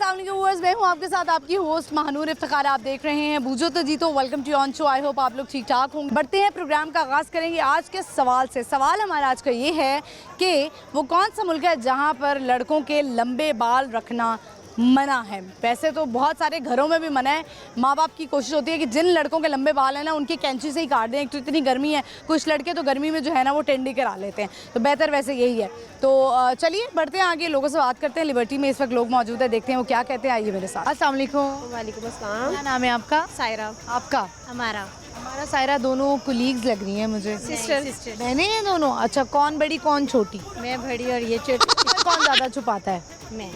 अस्सलाम वालेकुम व्यूअर्स, मैं हूं आपके साथ आपकी होस्ट महानूर इफ्तिखार। आप देख रहे हैं बूझो तो जीतो। Welcome to on show. I hope आप लोग ठीक ठाक होंगे। बढ़ते हैं, प्रोग्राम का आगाज़ करेंगे आज के सवाल से। सवाल हमारा आज का ये है कि वो कौन सा मुल्क है जहां पर लड़कों के लंबे बाल रखना मना है। वैसे तो बहुत सारे घरों में भी मना है। माँ बाप की कोशिश होती है कि जिन लड़कों के लंबे बाल हैं ना उनकी कैंची से ही काट दें। एक तो इतनी गर्मी है, कुछ लड़के तो गर्मी में जो है ना वो टेंडी करा लेते हैं, तो बेहतर वैसे यही है। तो चलिए बढ़ते हैं आगे, लोगों से बात करते हैं। लिबर्टी में इस वक्त लोग मौजूद है, देखते हैं वो क्या कहते हैं। आइए मेरे साथ। अस्सलाम वालेकुम। वालेकुम अस्सलाम। क्या नाम है आपका? सायरा। आपका? हमारा हमारा सायरा। दोनों कुलीग्स लग रही हैं मुझे। सिस्टर। बहनें हैं दोनों? अच्छा, कौन बड़ी कौन छोटी? मैं बड़ी और ये छोटी। कौन ज़्यादा छुपाता है? मैं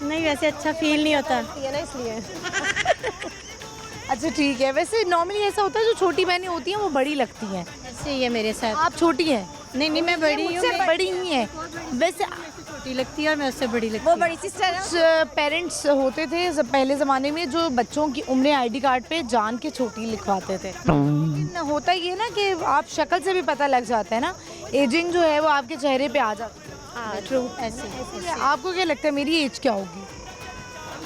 नहीं, वैसे अच्छा फील नहीं होता है ना, इसलिए। अच्छा ठीक है। वैसे नॉर्मली ऐसा होता है जो छोटी बहनें होती हैं वो बड़ी लगती हैं। ऐसे ही है मेरे साथ। आप छोटी हैं? नहीं, मैं बड़ी हूँ। मुझसे बड़ी ही हैं वैसे। छोटी लगती है और मैं उससे बड़ी लगती वो हूँ। बड़ी सिस्टर है। पेरेंट्स होते थे पहले ज़माने में जो बच्चों की उम्रें आईडी कार्ड पे जान के छोटी लिखवाते थे। लेकिन होता ये ना कि आप शक्ल से भी पता लग जाता है ना, एजिंग जो है वो आपके चेहरे पे आ जाती है। हाँ ट्रू, ऐसे। आपको क्या लगता है मेरी एज क्या होगी?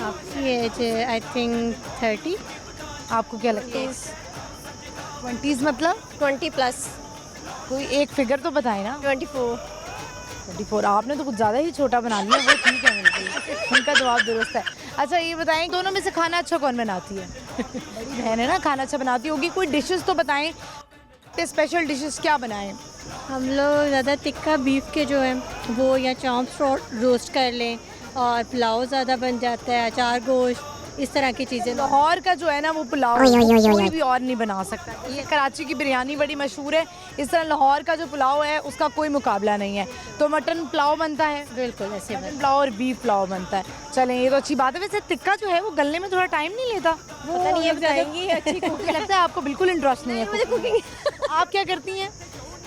आपकी एज आई थिंक 30। आपको क्या लगता है? 20s मतलब 20+। कोई एक फिगर तो बताए ना। 24। 24? आपने तो कुछ ज़्यादा ही छोटा बना लिया। वो ठीक है, बिल्कुल उनका जवाब दुरुस्त है। अच्छा ये बताएं, दोनों में से खाना अच्छा कौन बनाती है? बड़ी बहन है ना, खाना अच्छा बनाती होगी। कोई डिशेस तो बताएं, स्पेशल डिशेस क्या बनाएं? हम लोग ज़्यादा तिक्का बीफ के जो है वो या चॉम्प्स रोस्ट कर लें, और पुलाव ज़्यादा बन जाता है, अचार गोश्त, इस तरह की चीज़ें। लाहौर का जो है ना वो पुलाव कोई भी और नहीं बना सकता। ये कराची की बिरयानी बड़ी मशहूर है, इस तरह लाहौर का जो पुलाव है उसका कोई मुकाबला नहीं है। तो मटन पुलाव बनता है, बिल्कुल ऐसे मटन पुलाव और बीफ पुलाव बनता है। चलें, ये तो अच्छी बात है। वैसे टिक्का जो है वो गलने में थोड़ा टाइम नहीं लेता? वो पता नहीं, ये बताएंगी। अच्छी कुकिंग लगता है आपको, बिल्कुल इंटरेस्ट नहीं है मुझे कुकिंग। आप क्या करती हैं?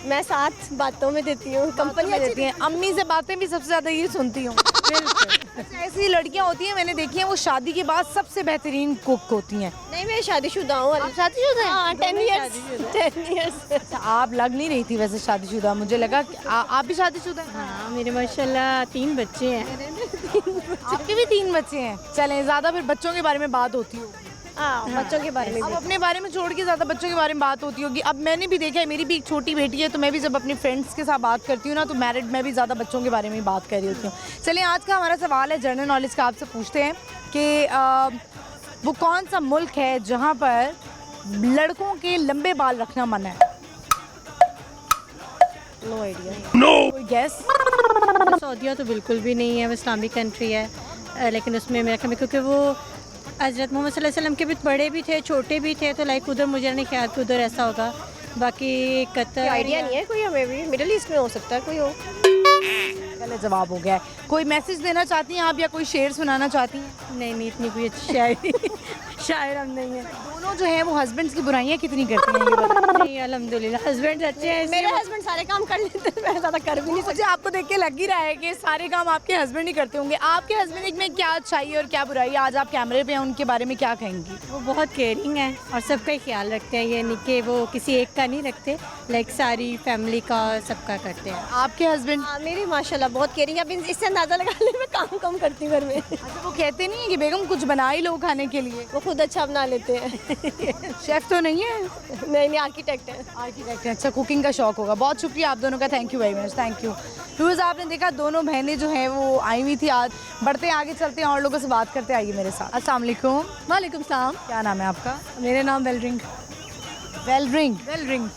मैं साथ बातों में देती हूँ, कंपनी में देती हैं। अम्मी से बातें भी सबसे ज़्यादा ये सुनती हूँ। बिल्कुल। ऐसी लड़कियाँ होती हैं मैंने देखी हैं, वो शादी के बाद सबसे बेहतरीन कुक होती हैं। नहीं, मैं शादीशुदा हूँ। आप शादीशुदा हैं? हाँ, 10 इयर्स। अच्छा, आप लग नहीं रही थी वैसे शादीशुदा, मुझे लगा कि आप भी शादीशुदा हैं। हाँ, मेरे माशाल्लाह 3 बच्चे हैं। आपके भी 3 बच्चे हैं? चलें, ज़्यादा फिर बच्चों के बारे में बात होती होगी। हाँ, बच्चों के बारे में अब अपने बारे में छोड़ के ज़्यादा बच्चों के बारे में बात होती होगी। अब मैंने भी देखा है, मेरी भी एक छोटी बेटी है, तो मैं भी जब अपनी फ्रेंड्स के साथ बात करती हूँ ना तो मैरिड मैं भी ज़्यादा बच्चों के बारे में बात कर रही होती हूँ। चलिए, आज का हमारा सवाल है जनरल नॉलेज का। आपसे पूछते हैं कि वो कौन सा मुल्क है जहाँ पर लड़कों के लंबे बाल रखना मना है? No idea. कोई गैस? सऊदीया तो बिल्कुल भी नहीं है, वो इस्लामिक कंट्री है, लेकिन उसमें मेरा ख्याल, क्योंकि वो हज़रत मोहम्मद सल्लल्लाहु अलैहि वसल्लम के भी बड़े भी थे, छोटे भी थे, तो लाइक उधर मुझे नहीं ख्याल कि उधर ऐसा होगा। बाकी कतर आइडिया नहीं है कोई, हमें भी मिडिल ईस्ट में हो सकता है कोई हो। गलत जवाब हो गया है। कोई मैसेज देना चाहती हैं आप या कोई शेर सुनाना चाहती हैं? नहीं, इतनी कोई अच्छी शायरी शायर हम नहीं है। दोनों जो है वो हस्बैंड्स की बुराइयां कितनी करती हैं ये बताइए। नहीं, अल्हम्दुलिल्लाह हस्बैंड अच्छे हैं। मेरे हस्बैंड सारे काम कर लेते हैं, मैं ज़्यादा कर भी नहीं मुझे आपको देख के लग ही रहा है कि सारे काम आपके हस्बैंड ही करते होंगे। आपके हस्बैंड में क्या अच्छाई और क्या बुराई है? आज आप कैमरे पे हैं, उनके बारे में क्या कहेंगी? वो बहुत केयरिंग है और सबका ही ख्याल रखते हैं, ये नहीं कि वो किसी एक का नहीं रखते, लाइक सारी फैमिली का सबका करते हैं। आपके हस्बैंड? हाँ, मेरी माशाल्लाह बहुत केयरिंग है। अब इससे अंदाज़ा लगा ले मैं काम कम करती हूँ घर में। अच्छा, वो कहते नहीं है कि बेगम कुछ बना ही लो खाने के लिए? वो खुद अच्छा बना लेते हैं। शेफ तो नहीं है? नहीं, आर्किटेक्ट है। आर्किटेक्ट है। अच्छा, कुकिंग का शौक होगा। बहुत शुक्रिया आप दोनों का, thank you very much. Thank you. Viewers, आपने देखा दोनों बहनें जो हैं वो आई हुई थी आज। बढ़ते हैं आगे, चलते हैं और लोगों से बात करते। आइए मेरे साथ। अस्सलाम वालेकुम। वालेकुम सलाम। क्या नाम है आपका? मेरा नाम वेलरिंग। वेलरिंग?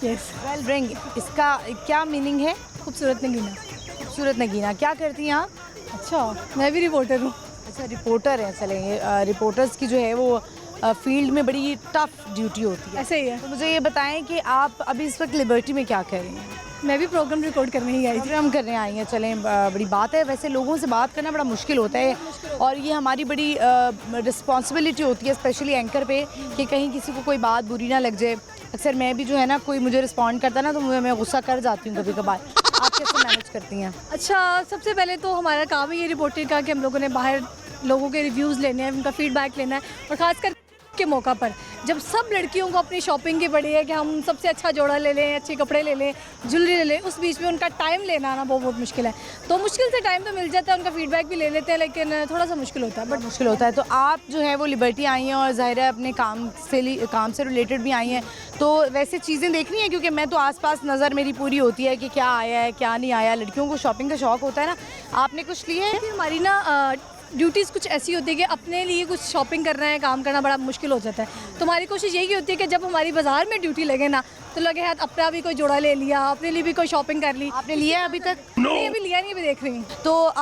यस। वेलरिंग, इसका क्या मीनिंग है? खूबसूरत नगीना। खूबसूरत नगीना। क्या करती हैं आप? अच्छा, मैं भी रिपोर्टर हूँ। अच्छा, रिपोर्टर हैं। चलेंगे, रिपोर्टर्स की जो है वो फील्ड में बड़ी टफ ड्यूटी होती है। ऐसे ही है। तो मुझे ये बताएं कि आप अभी इस वक्त लिबर्टी में क्या कर रही हैं? मैं भी प्रोग्राम रिकॉर्ड करने ही आई थी। प्रोग्राम करने आई हैं। चलें, बड़ी बात है। वैसे लोगों से बात करना बड़ा मुश्किल होता है और ये हमारी बड़ी रिस्पॉन्सिबिलिटी होती है, स्पेशली एंकर पे, कि कहीं किसी को कोई बात बुरी ना लग जाए। अक्सर मैं भी जो है ना, कोई मुझे रिस्पॉन्ड करता ना तो मैं गुस्सा कर जाती हूँ कभी कभार। आप कैसे मैनेज करती हैं? अच्छा, सबसे पहले तो हमारा काम है ये रिपोर्टिंग का कि हम लोगों ने बाहर लोगों के रिव्यूज़ लेने हैं, उनका फीडबैक लेना है, और ख़ासकर के मौका पर जब सब लड़कियों को अपनी शॉपिंग की पड़ी है कि हम सबसे अच्छा जोड़ा ले लें, अच्छे कपड़े ले लें, ज्वेलरी ले लें, उस बीच में उनका टाइम लेना ना बहुत मुश्किल है। तो मुश्किल से टाइम तो मिल जाता है, उनका फीडबैक भी ले लेते हैं, लेकिन थोड़ा सा मुश्किल होता है, बट मुश्किल होता है। तो आप जो है वो लिबर्टी आई हैं और ज़ाहिर है अपने काम से रिलेटेड भी आई हैं, तो वैसे चीज़ें देखनी है, क्योंकि मैं तो आसपास नज़र मेरी पूरी होती है कि क्या आया है क्या नहीं आया। लड़कियों को शॉपिंग का शौक़ होता है ना, आपने कुछ लिए है? हमारी ना ड्यूटीज़ कुछ ऐसी होती है कि अपने लिए कुछ शॉपिंग करना है, काम करना बड़ा मुश्किल हो जाता है। तो हमारी कोशिश यही होती है कि जब हमारी बाज़ार में ड्यूटी लगे ना, तो लगे हाथ अपना भी कोई जोड़ा ले लिया, अपने लिए भी कोई शॉपिंग कर ली। आपने लिया है अभी तक? नहीं, अभी लिया नहीं, अभी देख रही हूँ। तो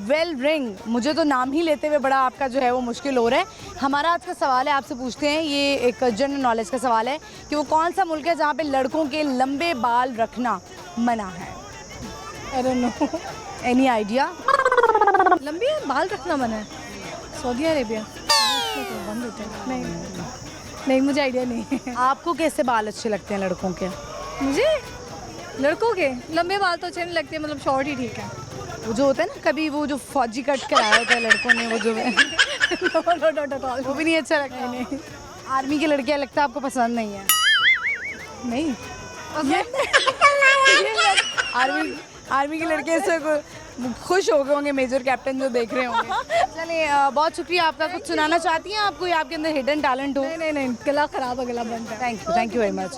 वेल रिंग, मुझे तो नाम ही लेते हुए बड़ा आपका जो है वो मुश्किल हो रहा है। हमारा आज का सवाल है, आपसे पूछते हैं, ये एक जनरल नॉलेज का सवाल है कि वो कौन सा मुल्क है जहाँ पे लड़कों के लंबे बाल रखना मना है? I don't know, any idea? लंबे बाल रखना मना है? सऊदी अरेबिया बंद होते हैं? नहीं, मुझे आइडिया नहीं। आपको कैसे बाल अच्छे लगते हैं लड़कों के? मुझे लड़कों के लंबे बाल तो अच्छे नहीं लगते, मतलब शॉर्ट ही ठीक है। वो जो होता है ना, कभी वो जो फौजी कट कराया होता है लड़कों ने, वो जो वो भी नहीं अच्छा लगता। नहीं, आर्मी के लड़के लगता है आपको पसंद नहीं है? नहीं, आर्मी के लड़के इससे खुश हो गए होंगे, मेजर कैप्टन जो देख रहे होंगे। चलिए, बहुत शुक्रिया आपका। कुछ सुनाना चाहती हैं? आपको आपके अंदर हिडन टैलेंट हो? नहीं, गला खराब है, गला बंद है। Thank you very much.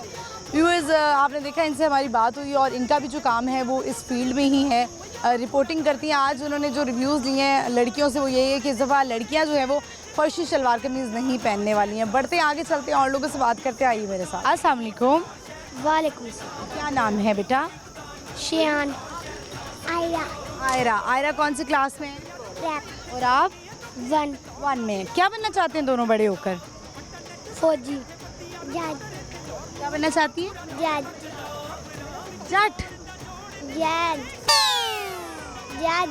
Viewers, आपने देखा इनसे हमारी बात हुई और इनका भी जो काम है वो इस फील्ड में ही है, रिपोर्टिंग करती हैं। आज उन्होंने जो रिव्यूज़ दिए हैं लड़कियों से वो यही है कि इस दफ़ा लड़कियाँ जो है वो फर्शी शलवार कमीज़ नहीं पहनने वाली हैं। बढ़ते आगे चलते हैं और लोगों से बात करते आइए मेरे साथ। अस्सलाम वालेकुम। वालेकुम सलाम। क्या नाम है बेटा? शियान। आयरा कौन सी क्लास में है? रैप। और आप? 1 में। क्या बनना चाहते हैं दोनों बड़े होकर? फौजी। जज। क्या बनना चाहती हैं? जज। जट। जज। जज।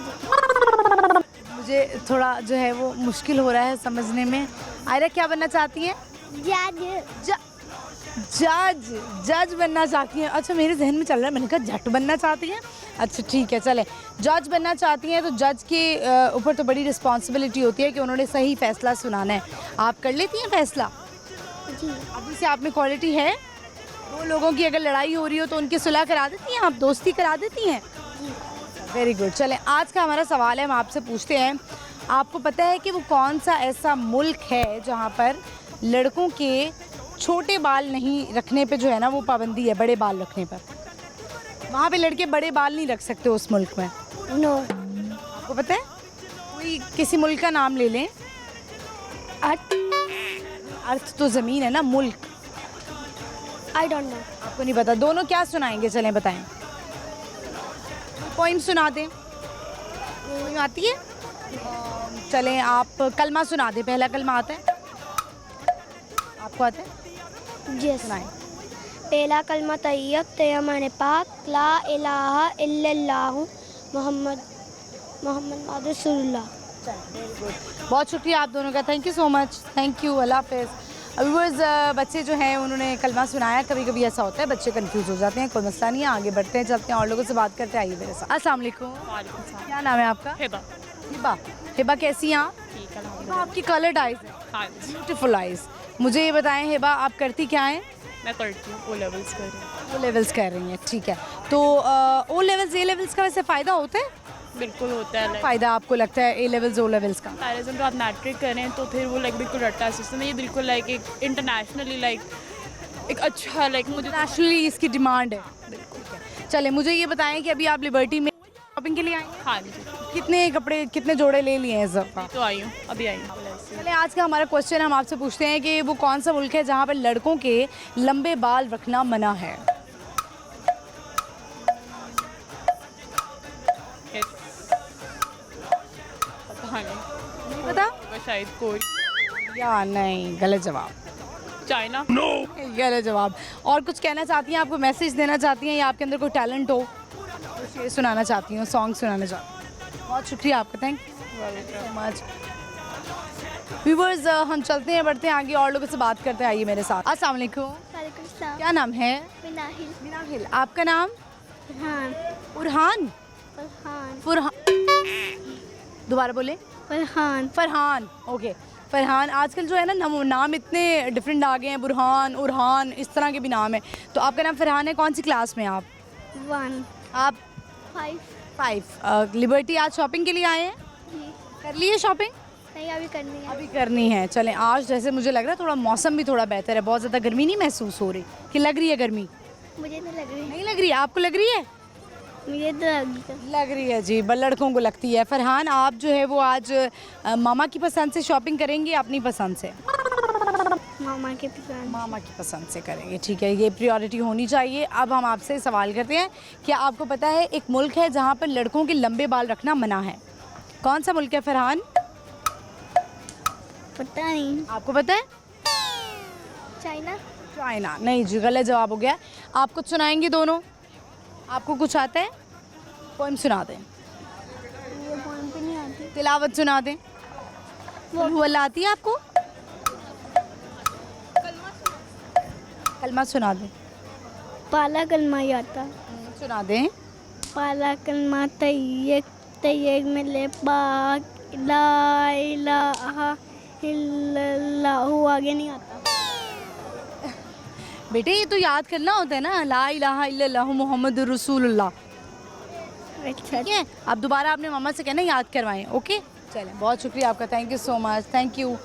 मुझे थोड़ा जो है वो मुश्किल हो रहा है समझने में। आयरा क्या बनना चाहती हैं? जज। जज बनना चाहती हैं? अच्छा, मेरे जहन में चल रहा है, मैंने कहा जट बनना चाहती हैं। अच्छा ठीक है, चले, जज बनना चाहती हैं तो जज के ऊपर तो बड़ी रिस्पॉन्सिबिलिटी होती है कि उन्होंने सही फैसला सुनाना है। आप कर लेती हैं फैसला? जी। अभी से आप में क्वालिटी है? दो लोगों की अगर लड़ाई हो रही हो तो उनकी सुलह करा देती हैं आप, दोस्ती करा देती हैं? Very good. चलें, आज का हमारा सवाल है, हम आपसे पूछते हैं, आपको पता है कि वो कौन सा ऐसा मुल्क है जहाँ पर लड़कों के छोटे बाल नहीं रखने पे जो है ना वो पाबंदी है, बड़े बाल रखने पर? वहाँ पे लड़के बड़े बाल नहीं रख सकते उस मुल्क में। नो। आपको पता है? कोई किसी मुल्क का नाम ले लें। अर्थ तो ज़मीन है ना, मुल्क। I don't know. आपको नहीं पता? दोनों क्या सुनाएंगे? चलें बताएं, पॉइंट सुना दें। कोई आती है? चलें, आप कलमा सुना दें। पहला कलमा आता है? आपको आता है? जी सुनाएं। पहला कलमा तैयब तैयमान पाक ला इलाहा इल्लल्लाहु मोहम्मद रसूलुल्लाह। बहुत शुक्रिया आप दोनों का, thank you so much. Thank you, अल्लाह हाफ़िज़। व्यूअर्स, बच्चे जो हैं उन्होंने कलमा सुनाया। कभी कभी ऐसा होता है, बच्चे कंफ्यूज हो जाते हैं, कोई मसला नहीं है। आगे बढ़ते हैं, चलते हैं और लोगों से बात करते हैं। आइए मेरे साथ। अस्सलाम वालेकुम। क्या नाम है आपका? हिबा कैसी हैं आप? हिबा, आपकी कलर्ड आइज़ है, ब्यूटीफुल आइज़। मुझे ये बताएं हिबा, आप करती क्या हैं? मैं करती हूँ, ओ लेवल्स कर रही हूँ। ओ लेवल्स कर रही हैं, ठीक है। तो ओ लेवल्स ए लेवल्स का वैसे फ़ायदा होता है? बिल्कुल होता है। फ़ायदा आपको लगता है ए लेवल्स ओ लेवल्स का? कंपैरिजन तो आप मैट्रिक करें तो फिर वो बिल्कुल रट्टा सिस्टम है। ये बिल्कुल एक इंटरनेशनली एक अच्छा मुझे नेशनली इसकी डिमांड है। बिल्कुल। चले, मुझे ये बताएं कि अभी आप लिबर्टी में शॉपिंग के लिए आई हैं? हाँ जी, कितने कपड़े, कितने जोड़े ले लिए हैं इस दफ़ा? तो आई हूँ, अभी आई हूँ। चले, आज का हमारा क्वेश्चन हम आपसे पूछते हैं कि वो कौन सा मुल्क है जहाँ पर लड़कों के लंबे बाल रखना मना है? पता नहीं पता? शायद कोई या नहीं, गलत जवाब। चाइना। गलत जवाब। और कुछ कहना चाहती हैं, आपको मैसेज देना चाहती हैं या आपके अंदर कोई टैलेंट हो, कुछ शेर सुनाना चाहती हूँ, सॉन्ग सुनाना चाहती हूँ? बहुत शुक्रिया आपका, thank you so much. Viewers, हम चलते हैं, बढ़ते हैं आगे और लोगों से बात करते हैं। आइए मेरे साथ। अस्सलाम वालेकुम। वालेकुम सलाम। क्या नाम है? बिनाहिल। आपका नाम? फरहान। फरहान। दोबारा बोले। फरहान। फरहान, ओके। फरहान, आजकल जो है ना नाम इतने डिफरेंट आ गए हैं, बुरहान, उरहान, इस तरह के भी नाम है। तो आपका नाम फरहान है, कौन सी क्लास में हैं आप? 1 आप 5। लिबर्टी आज शॉपिंग के लिए आए हैं? कर लिए शॉपिंग? नहीं अभी करनी है। अभी करनी है। चलें, आज जैसे मुझे लग रहा है थोड़ा मौसम भी थोड़ा बेहतर है, बहुत ज़्यादा गर्मी नहीं महसूस हो रही कि लग रही है गर्मी? मुझे तो लग रही है। नहीं लग रही है, आपको लग रही है? मुझे तो लग रही है जी, लड़कों को लगती है। फरहान, आप जो है वो आज मामा की पसंद से शॉपिंग करेंगे या अपनी पसंद से? मामा के पसंद। मामा की पसंद से करेंगे, ठीक है, ये प्रायोरिटी होनी चाहिए। अब हम आपसे सवाल करते हैं, क्या आपको पता है एक मुल्क है जहाँ पर लड़कों के लंबे बाल रखना मना है? कौन सा मुल्क है फरहान? पता नहीं। आपको पता है? चाइना। चाइना नहीं जी, गलत जवाब हो गया। आप कुछ सुनाएंगे दोनों? आपको कुछ आता है? पोएम सुना दें। ये पोएम पे नहीं आती। तिलावत सुना दें। वो अल्लाह आती है आपको? कलमा सुना दें। पाला कलमा ही आता। सुना दें। पाला कलमा तैयब मिले पाक ला इलाहा इल्लल्लाहु, आगे नहीं आता। बेटे ये तो याद करना होता है ना, ला इलाहा इल्लल्लाहु मुहम्मदुर रसूलुल्लाह। अच्छा ठीक है, अब दोबारा आपने मामा से कहना याद करवाएं। ओके, चलें, बहुत शुक्रिया आपका, thank you so much, thank you.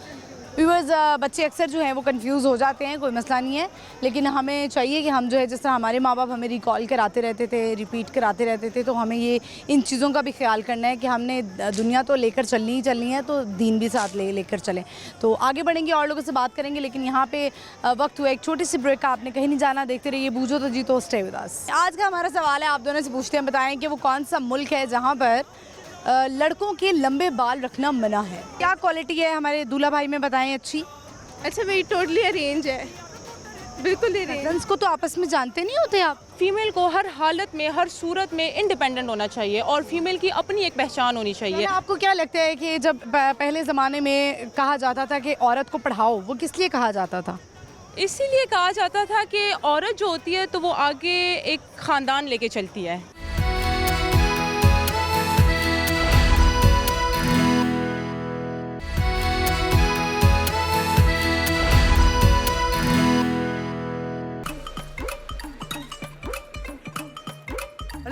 Viewers, बच्चे अक्सर जो हैं वो कंफ्यूज हो जाते हैं, कोई मसला नहीं है, लेकिन हमें चाहिए कि हम जो है, जिस तरह हमारे माँ बाप हमें रिकॉल कराते रहते थे, रिपीट कराते रहते थे, तो हमें ये इन चीज़ों का भी ख्याल करना है कि हमने दुनिया तो लेकर चलनी ही चलनी है, तो दीन भी साथ लेकर चलें। तो आगे बढ़ेंगे, और लोगों से बात करेंगे, लेकिन यहाँ पे वक्त हुआ एक छोटी सी ब्रेक का। आपने कहीं नहीं जाना, देखते रहिए बूझो तो जी तो स्टे विद अस। आज का हमारा सवाल है, आप दोनों से पूछते हैं, बताएं कि वो कौन सा मुल्क है जहाँ पर लड़कों के लंबे बाल रखना मना है। क्या क्वालिटी है हमारे दूल्हा भाई में, बताएं अच्छी? अच्छा, मेरी टोटली अरेंज है, बिल्कुल अरेंज। कजन्स को तो आपस में जानते नहीं होते आप? फीमेल को हर हालत में, हर सूरत में इंडिपेंडेंट होना चाहिए और फीमेल की अपनी एक पहचान होनी चाहिए। आपको क्या लगता है कि जब पहले ज़माने में कहा जाता था कि औरत को पढ़ाओ, वो किस लिए कहा जाता था? इसीलिए कहा जाता था कि औरत जो होती है तो वो आगे एक ख़ानदान लेके चलती है।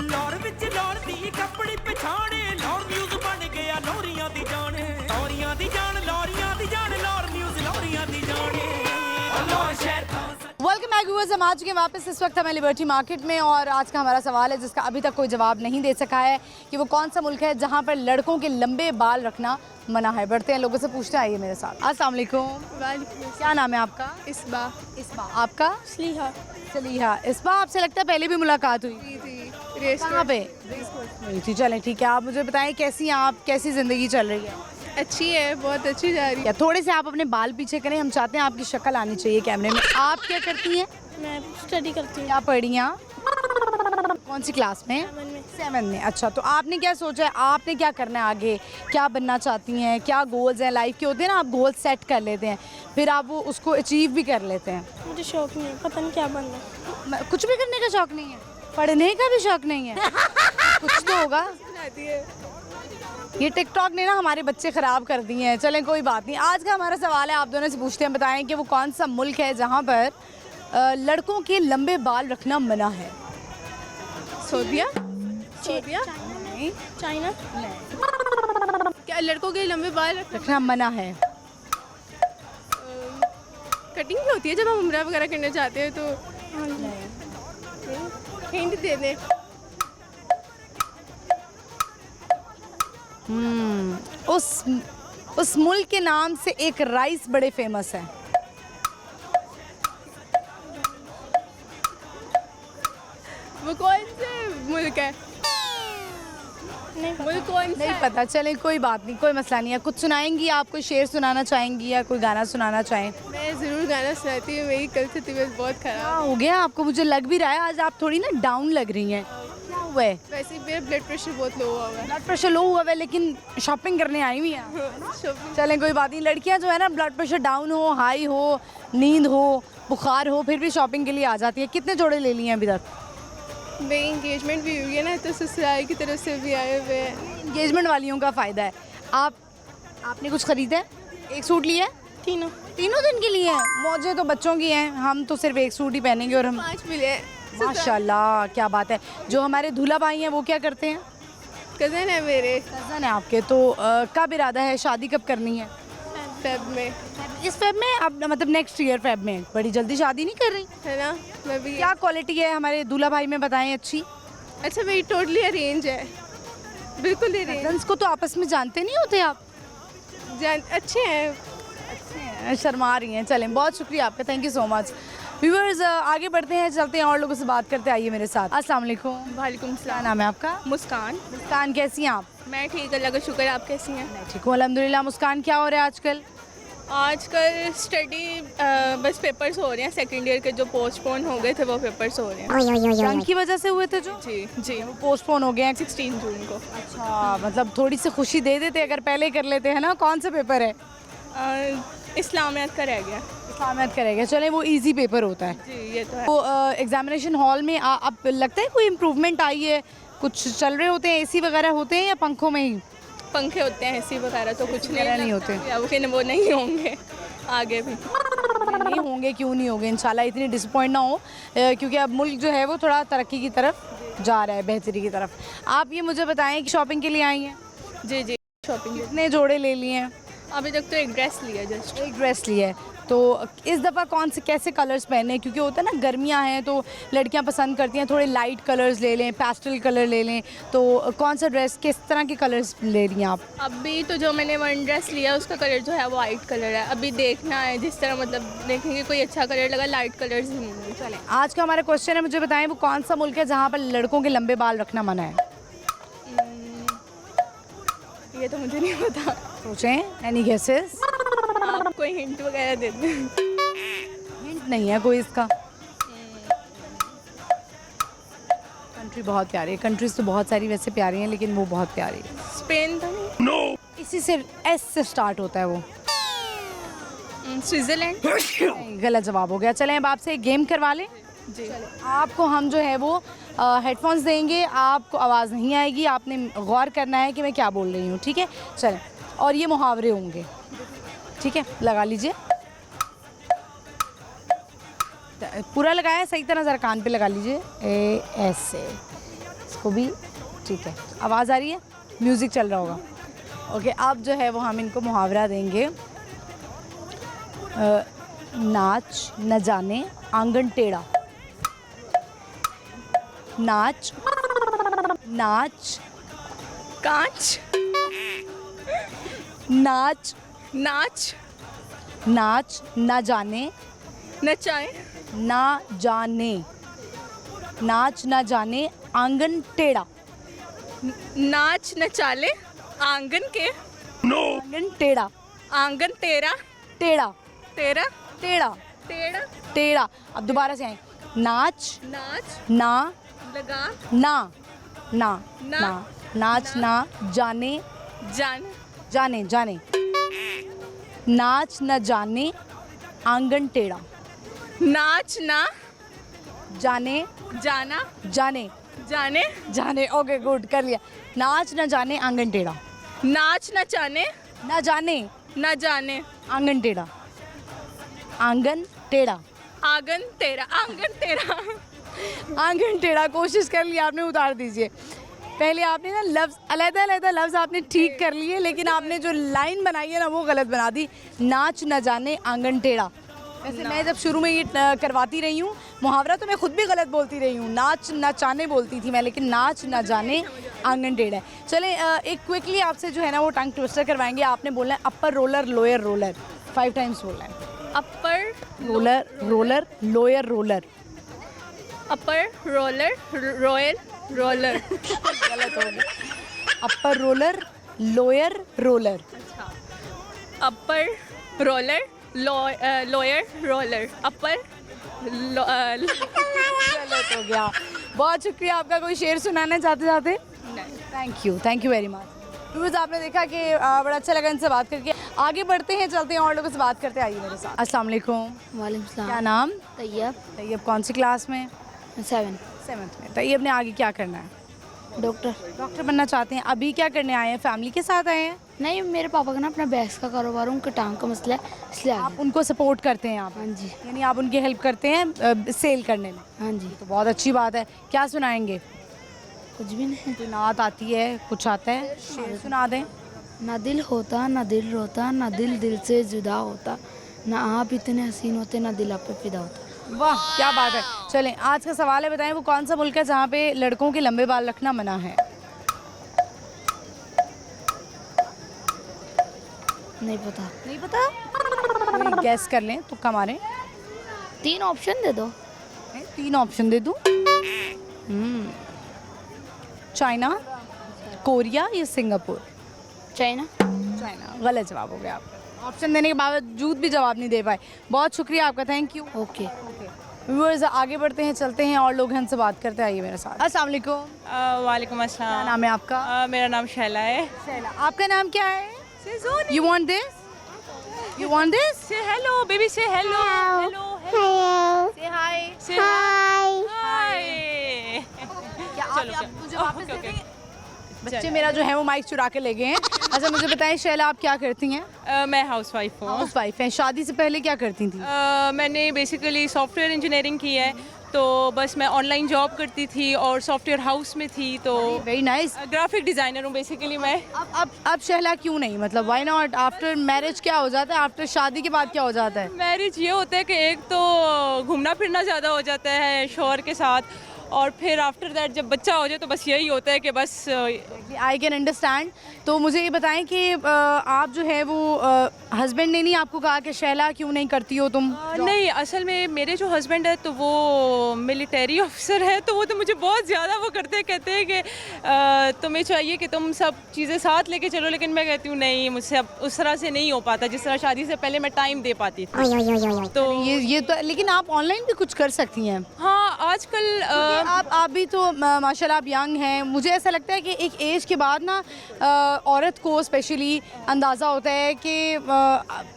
लौर विच लौर दी कपड़ी पछाणे, लौर म्यूज बन गया लोरियां दी जान, लोरियां दी जान, लोरियां दी जान, लौर म्यूज लोरियां दी जाने, लौर शहर का। वेलकम बैक व्यूअर्स, हम आ चुके हैं वापस। इस वक्त हमें लिबर्टी मार्केट में, और आज का हमारा सवाल है जिसका अभी तक कोई जवाब नहीं दे सका है कि वो कौन सा मुल्क है जहाँ पर लड़कों के लंबे बाल रखना मना है। बढ़ते हैं, लोगों से पूछते हैं, आइए मेरे साथ। अस्सलाम वालेकुम, क्या नाम है आपका? इसबा। इसबा। आपका? सलीहा। सलीहा। इसबा, आपसे लगता है पहले भी मुलाकात हुई? कहाँ पे? जी, चलें, ठीक है। आप मुझे बताएं कैसी हैं आप, कैसी ज़िंदगी चल रही है? अच्छी है, बहुत अच्छी जा रही है। या थोड़े से आप अपने बाल पीछे करें, हम चाहते हैं आपकी शक्ल आनी चाहिए कैमरे में। आप क्या करती हैं? मैं स्टडी करती हूँ। क्या पढ़ी हैं? कौन सी क्लास में? 7 में। अच्छा, तो आपने क्या सोचा है, आपने क्या करना है आगे, क्या बनना चाहती हैं, क्या गोल्स हैं लाइफ के? होते हैं ना, आप गोल्स सेट कर लेते हैं, फिर आप वो उसको अचीव भी कर लेते हैं। मुझे शौक नहीं है, पता नहीं क्या बनना है। कुछ भी करने का शौक नहीं है? पढ़ने का भी शौक नहीं है? कुछ तो होगा। ये टिकटॉक ने ना हमारे बच्चे ख़राब कर दिए हैं। चलें, कोई बात नहीं। आज का हमारा सवाल है, आप दोनों से पूछते हैं, बताएं कि वो कौन सा मुल्क है जहाँ पर लड़कों के लंबे बाल रखना मना है। सऊदिया। सऊदिया नहीं, चाइना। क्या लड़कों के लंबे बाल रखना मना है? कटिंग भी होती है जब हम उम्रा वगैरह करने जाते हैं तो? हिंट दे दें। उस मुल्क के नाम से एक राइस बड़े फेमस है। वो कौन से मुल्क है? मुल्क कौन सा नहीं है? पता। चलें, कोई बात नहीं, कोई मसला नहीं है। कुछ सुनाएंगी आप, कोई शेर सुनाना चाहेंगी या कोई गाना सुनाना चाहें? मैं ज़रूर गाना सुनाती हूँ, मेरी कल से तबीयत बहुत क्या ख़राब। हो गया आपको? मुझे लग भी रहा है आज आप थोड़ी ना डाउन लग रही हैं। क्या हुआ है? वैसे मेरा ब्लड प्रेशर बहुत लो हुआ है। ब्लड प्रेशर लो हुआ है, लेकिन शॉपिंग करने आई हुई हैं। चलें, कोई बात नहीं। लड़कियां जो है ना, ब्लड प्रेशर डाउन हो, हाई हो, नींद हो, बुखार हो, फिर भी शॉपिंग के लिए आ जाती है। कितने जोड़े ले लिए हैं अभी तक? मेरी इंगेजमेंट भी हुई है ना, तो ससुराल की तरफ से भी आए हुए हैं। एंगेजमेंट वालियों का फ़ायदा है। आपने कुछ ख़रीदा है? एक सूट लिया है? तीनों तीनों दिन के लिए हैं? मौजें तो बच्चों की हैं, हम तो सिर्फ एक सूट ही पहनेंगे और हम 5 मिले हैं। माशाल्लाह क्या बात है। जो हमारे दूल्हा भाई हैं वो क्या करते हैं? कज़न है मेरे, कज़न है आपके, तो कब इरादा है, शादी कब करनी है? फेब में, इस फेब में? अब मतलब नेक्स्ट ईयर फेब में? बड़ी जल्दी शादी नहीं कर रही? है ना? मैं भी क्या क्वालिटी है हमारे दूल्हा भाई में, बताएं अच्छी। अच्छा, मेरी टोटली अरेंज है, बिल्कुल अरेंज। कज़न्स को तो आपस में जानते नहीं होते आप? अच्छे हैं। शर्मा रही हैं। चलें, बहुत शुक्रिया आपका, thank you so much. Viewers आगे बढ़ते हैं, चलते हैं और लोगों से बात करते, आइए मेरे साथ। अस्सलाम वालेकुम। वालेकुम क्या सलाम। नाम है आपका? मुस्कान। मुस्कान, कैसी हैं आप? मैं ठीक, अल्लाह का शुक्र है। आप कैसी हैं? मैं ठीक हूँ अल्हम्दुलिल्लाह। मुस्कान, क्या हो रहा है आजकल? आजकल स्टडी बस पेपर्स हो रहे हैं, सेकंड ईयर के जो पोस्टपोन हो गए थे वो पेपर्स हो रहे हैं। जंग की वजह से हुए थे जो जी जी, वो पोस्टपोन हो गए हैं। 16 जून को। अच्छा, मतलब थोड़ी सी खुशी दे देते अगर पहले कर लेते हैं ना। कौन सा पेपर है? इस्लामियात का रह गया। इस्लामियत करेगा, चले वो इजी पेपर होता है। जी ये तो है। तो एग्जामिनेशन हॉल में अब लगता है कोई इम्प्रूवमेंट आई है? कुछ चल रहे होते हैं, एसी वगैरह होते हैं या पंखों में ही? पंखे होते हैं, एसी वगैरह तो कुछ वगैरह नहीं लगता होते। है, लेकिन वो नहीं होंगे आगे भी। नहीं होंगे, क्यों नहीं होंगे, इंशाल्लाह इतनी डिसअपॉइंट ना हो, क्योंकि अब मुल्क जो है वो थोड़ा तरक्की की तरफ जा रहा है, बेहतरी की तरफ। आप ये मुझे बताएं कि शॉपिंग के लिए आई हैं? जी जी, शॉपिंग। कितने जोड़े ले लिए हैं? अभी तक तो एक ड्रेस लिया जस्ट। एक ड्रेस लिया है। तो इस दफ़ा कौन से कैसे कलर्स पहने, क्योंकि होता है ना गर्मियां हैं तो लड़कियां पसंद करती हैं थोड़े लाइट कलर्स ले लें, पेस्टल कलर ले लें, तो कौन सा ड्रेस, किस तरह के कलर्स ले रही हैं आप? अभी तो जो मैंने वन ड्रेस लिया उसका कलर जो है वो वाइट कलर है। अभी देखना है, जिस तरह मतलब देखेंगे कोई अच्छा कलर लगा, लाइट कलर्स ही नहीं। चलें, आज का हमारा क्वेश्चन है, मुझे बताएं वो कौन सा मुल्क है जहाँ पर लड़कों के लंबे बाल रखना मना है? ये तो मुझे नहीं पता। सोचें, एनी गेसेस? आप कोई हिंट वगैरह दे दें। हिंट नहीं है कोई इसका। कंट्री बहुत प्यारी है, कंट्रीज तो बहुत सारी वैसे प्यारी हैं लेकिन वो बहुत प्यारी है। स्पेन तो नहीं? इसी से एस से स्टार्ट होता है वो। स्विट्ज़रलैंड? नहीं, गलत जवाब हो गया। चलें, अब आपसे एक गेम करवा लें। जी। आपको हम जो है वो हेडफोन्स देंगे, आपको आवाज़ नहीं आएगी, आपने गौर करना है कि मैं क्या बोल रही हूँ, ठीक है? चलें, और ये मुहावरे होंगे, ठीक है? लगा लीजिए, पूरा लगाया सही तरह, ज़रा कान पे लगा लीजिए, ऐसे इसको भी, ठीक है? आवाज़ आ रही है, म्यूज़िक चल रहा होगा। ओके, अब जो है वो हम इनको मुहावरा देंगे। नाच न जाने आंगन टेढ़ा। नाच नाच कांच। नाच नाच। नाच न जाने नचाए। ना जाने, नाच न जाने आंगन टेढ़ा। नाच नचाले आंगन के। आंगन टेढ़ा। आंगन तेरा। टेढ़ा। तेरा। टेढ़ा। टेढ़ा। टेढ़ा। अब दोबारा से आए। नाच नाच ना लगा ना ना ना, ना नाच ना जाने जान जाने जाने नाच न जाने आंगन टेढ़ा। नाच ना जाने जाना जाने जाने जाने ओके गुड, कर लिया। नाच न जाने आंगन टेढ़ा। नाच न जाने न जाने न जाने आंगन टेढ़ा। आंगन टेढ़ा। आंगन तेरा। आंगन तेरा। आंगन टेढ़ा कोशिश कर लिया आपने, उतार दीजिए। पहले आपने ना लफ्ज़ अलग-अलग लफ्ज़ आपने ठीक कर लिए, लेकिन आपने जो लाइन बनाई है ना वो गलत बना दी। नाच न जाने आंगन टेढ़ा। वैसे मैं जब शुरू में ये करवाती रही हूँ मुहावरा तो मैं खुद भी गलत बोलती रही हूँ, नाच नचाने बोलती थी मैं, लेकिन नाच न जाने आंगन टेढ़ा है। चलें, एक क्विकली आपसे जो है ना वो टंग ट्विस्टर करवाएंगे। आपने बोलना है upper roller lower roller, 5 times बोलना है। Upper roller roller lower roller. Upper roller royal roller. गलत हो गया। Upper roller lower roller. Upper roller lower roller. Upper गलत हो गया। बहुत शुक्रिया आपका। कोई शेर सुनाना चाहते जाते? Thank you very much. Viewers, आपने देखा कि बड़ा अच्छा लगा इनसे बात करके। आगे बढ़ते हैं, चलते हैं और लोगों से बात करते हैं, आइए मेरे साथ। अस्सलाम वालेकुम। वालेकुम क्या सलाम। नाम? तैयब। तैयब कौन सी क्लास में? 7। 7th में। तैयब ने आगे क्या करना है? डॉक्टर। डॉक्टर बनना चाहते हैं। अभी क्या करने आए हैं, फैमिली के साथ आए हैं? नहीं, मेरे पापा का ना अपना बैग्स का कारोबार है, उनके टांग का मसला है, इसलिए आ आप गए। उनको सपोर्ट करते हैं आप? हाँ जी। यानी आप उनकी हेल्प करते हैं सेल करने में? हाँ जी। तो बहुत अच्छी बात है। क्या सुनाएंगे? कुछ भी नहीं। कोई नात आती है, कुछ आता है? शेर सुना दें। ना दिल होता ना दिल रोता, ना दिल दिल से जुदा होता, ना आप इतने हसीन होते, ना दिल आप पे फिदा होता। वाह, क्या बात है। चलें, आज का सवाल है, बताएं वो कौन सा मुल्क है जहाँ पे लड़कों के लंबे बाल रखना मना है? नहीं पता। नहीं पता? गैस कर लें, तुक्का मारें। 3 ऑप्शन दे दो। 3 ऑप्शन दे दूं? चाइना, कोरिया या सिंगापुर? चाइना। चाइना। गलत जवाब हो गया आपका। ऑप्शन देने के बावजूद भी जवाब नहीं दे पाए। बहुत शुक्रिया आपका, थैंक यू। ओके। व्यूअर्स, आगे बढ़ते हैं, चलते हैं और लोग हैं उनसे बात करते हैं। आइए मेरे साथ। अस्सलाम वालेकुम। वालेकुम क्या अस्सलाम। नाम है आपका? मेरा नाम शैला है। शैला। आपका नाम क्या है? You want this? You want this? से हेलो बेबी, से हेलो। हेलो से हाय। से हाय। हाय। क्या आप चलो, मुझे वापस ओके, दे ओके। देंगे? बच्चे मेरा जो है वो माइक चुरा के ले गए हैं। अच्छा, मुझे बताएं शैला, आप क्या करती हैं? मैं हाउसवाइफ हूँ। हाउस वाइफ हैं। शादी से पहले क्या करती थी? मैंने बेसिकली सॉफ्टवेयर इंजीनियरिंग की है, तो बस मैं ऑनलाइन जॉब करती थी और सॉफ्टवेयर हाउस में थी, तो वेरी नाइस। ग्राफिक डिज़ाइनर हूँ बेसिकली मैं। अब शहला क्यों नहीं, मतलब व्हाई नॉट? आफ्टर मैरिज क्या हो जाता है? आफ्टर शादी के बाद क्या हो जाता है? मैरिज ये होता है कि एक तो घूमना फिरना ज़्यादा हो जाता है शौहर के साथ, और फिर आफ्टर दैट जब बच्चा हो जाए तो बस यही होता है कि बस आई कैन अंडरस्टैंड। तो मुझे ये बताएं कि आप जो है वो हस्बैंड ने नहीं आपको कहा कि शैला क्यों नहीं करती हो तुम? नहीं, असल में मेरे जो हस्बैंड है तो वो मिलिट्री ऑफिसर है, तो वो तो मुझे बहुत ज़्यादा वो करते हैं, कहते हैं कि तुम्हें चाहिए कि तुम सब चीज़ें साथ लेके चलो, लेकिन मैं कहती हूँ नहीं, मुझसे अब उस तरह से नहीं हो पाता जिस तरह शादी से पहले मैं टाइम दे पाती थी। तो ये तो, लेकिन आप ऑनलाइन भी कुछ कर सकती हैं। हाँ, आजकल आप भी तो माशाल्लाह आप यंग हैं। मुझे ऐसा लगता है कि एक एज के बाद ना औरत को स्पेशली अंदाज़ा होता है कि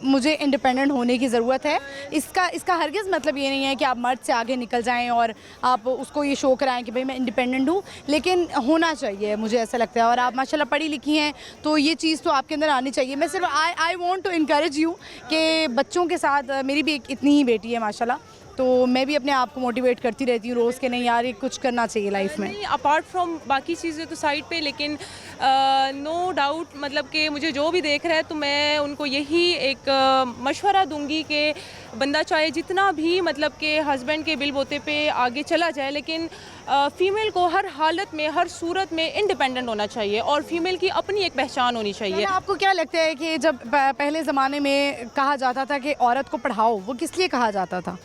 मुझे इंडिपेंडेंट होने की ज़रूरत है। इसका हरगिज़ मतलब ये नहीं है कि आप मर्द से आगे निकल जाएं और आप उसको ये शो कराएं कि भाई मैं इंडिपेंडेंट हूँ, लेकिन होना चाहिए, मुझे ऐसा लगता है। और आप माशाल्लाह पढ़ी लिखी हैं, तो ये चीज़ तो आपके अंदर आनी चाहिए। मैं सिर्फ I want to encourage you कि बच्चों के साथ, मेरी भी इतनी ही बेटी है माशाल्लाह, तो मैं भी अपने आप को मोटिवेट करती रहती हूँ रोज़ के, नहीं यार ये कुछ करना चाहिए लाइफ में। नहीं, अपार्ट फ्रॉम बाकी चीज़ें तो साइड पे, लेकिन नो डाउट मतलब कि मुझे जो भी देख रहा है तो मैं उनको यही एक मशवरा दूंगी कि बंदा चाहे जितना भी मतलब कि हस्बैंड के बिल बोते पे आगे चला जाए, लेकिन फ़ीमेल को हर हालत में, हर सूरत में इंडिपेंडेंट होना चाहिए और फीमेल की अपनी एक पहचान होनी चाहिए। आपको क्या लगता है कि जब पहले ज़माने में कहा जाता था कि औरत को पढ़ाओ, वो किस लिए कहा जाता था?